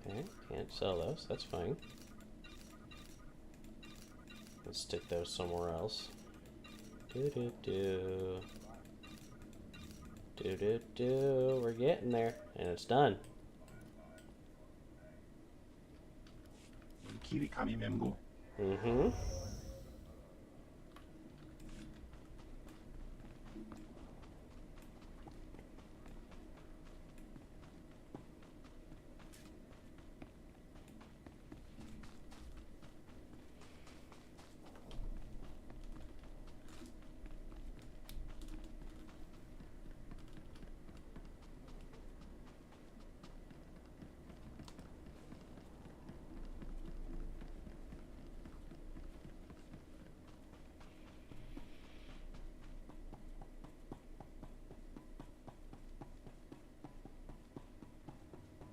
Okay, can't sell those. That's fine. Let's stick those somewhere else. Do-do-do. Do-do-do. We're getting there. And it's done. Mm-hmm.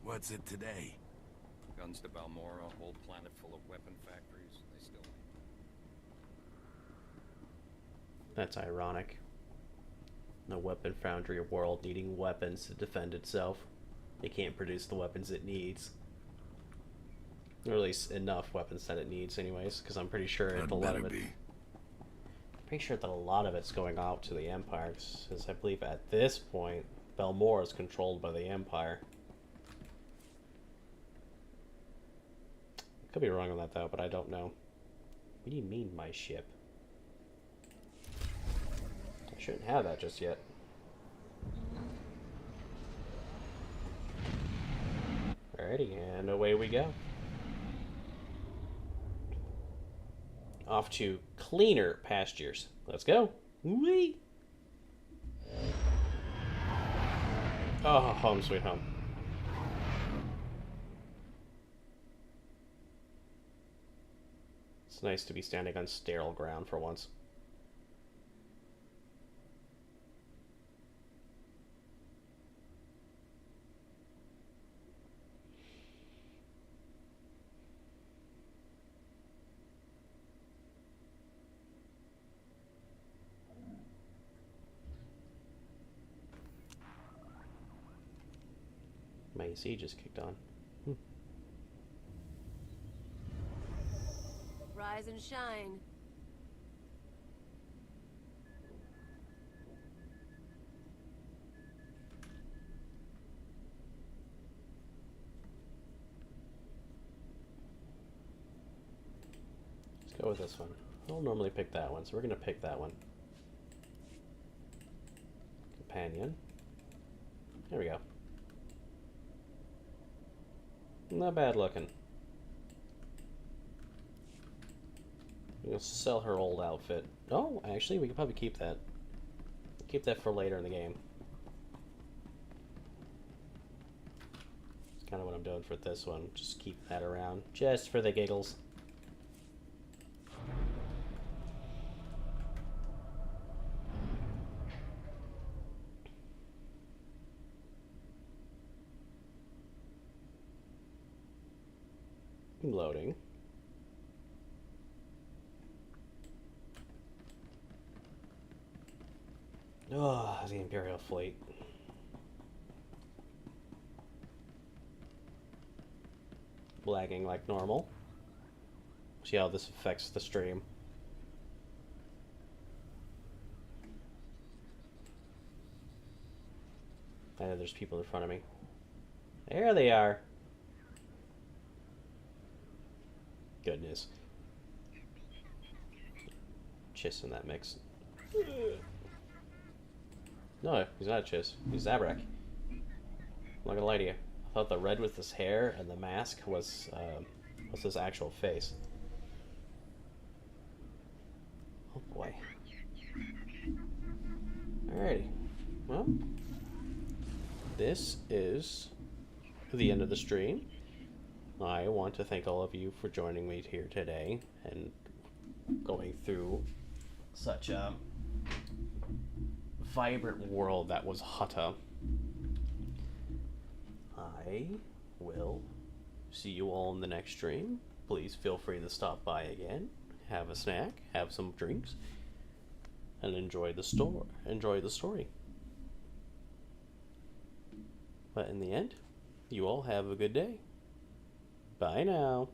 What's it today? Guns to Balmora, a whole planet full of weapon factories. They still... That's ironic. A weapon foundry world needing weapons to defend itself. It can't produce the weapons it needs. Or at least enough weapons that it needs anyways, because I'm pretty sure a lot of it... I'm pretty sure that a lot of it's going out to the Empire, because I believe at this point, Balmora is controlled by the Empire. Could be wrong on that though, but I don't know. What do you mean, my ship? I shouldn't have that just yet. Alrighty, and away we go. Off to cleaner pastures. Let's go. Whee! Oh, home sweet home. It's nice to be standing on sterile ground for once. My AC just kicked on. Rise and shine. Let's go with this one. I'll normally pick that one, so we're going to pick that one. Companion. There we go. Not bad looking. We'll sell her old outfit. Oh, actually, we can probably keep that. Keep that for later in the game. That's kind of what I'm doing for this one. Just keep that around, just for the giggles. Loading. Oh, the Imperial fleet. Lagging like normal. See how this affects the stream. there's people in front of me. There they are. Goodness. Chiss in that mix. No, he's not Chiss. He's Zabrak. I'm not gonna lie to you. I thought the red with his hair and the mask was his actual face. Oh boy. Alrighty. Well, this is the end of the stream. I want to thank all of you for joining me here today and going through such a vibrant world that was Hutta. I will see you all in the next stream. Please feel free to stop by again, have a snack, have some drinks, and enjoy the story. But in the end, you all have a good day. Bye now.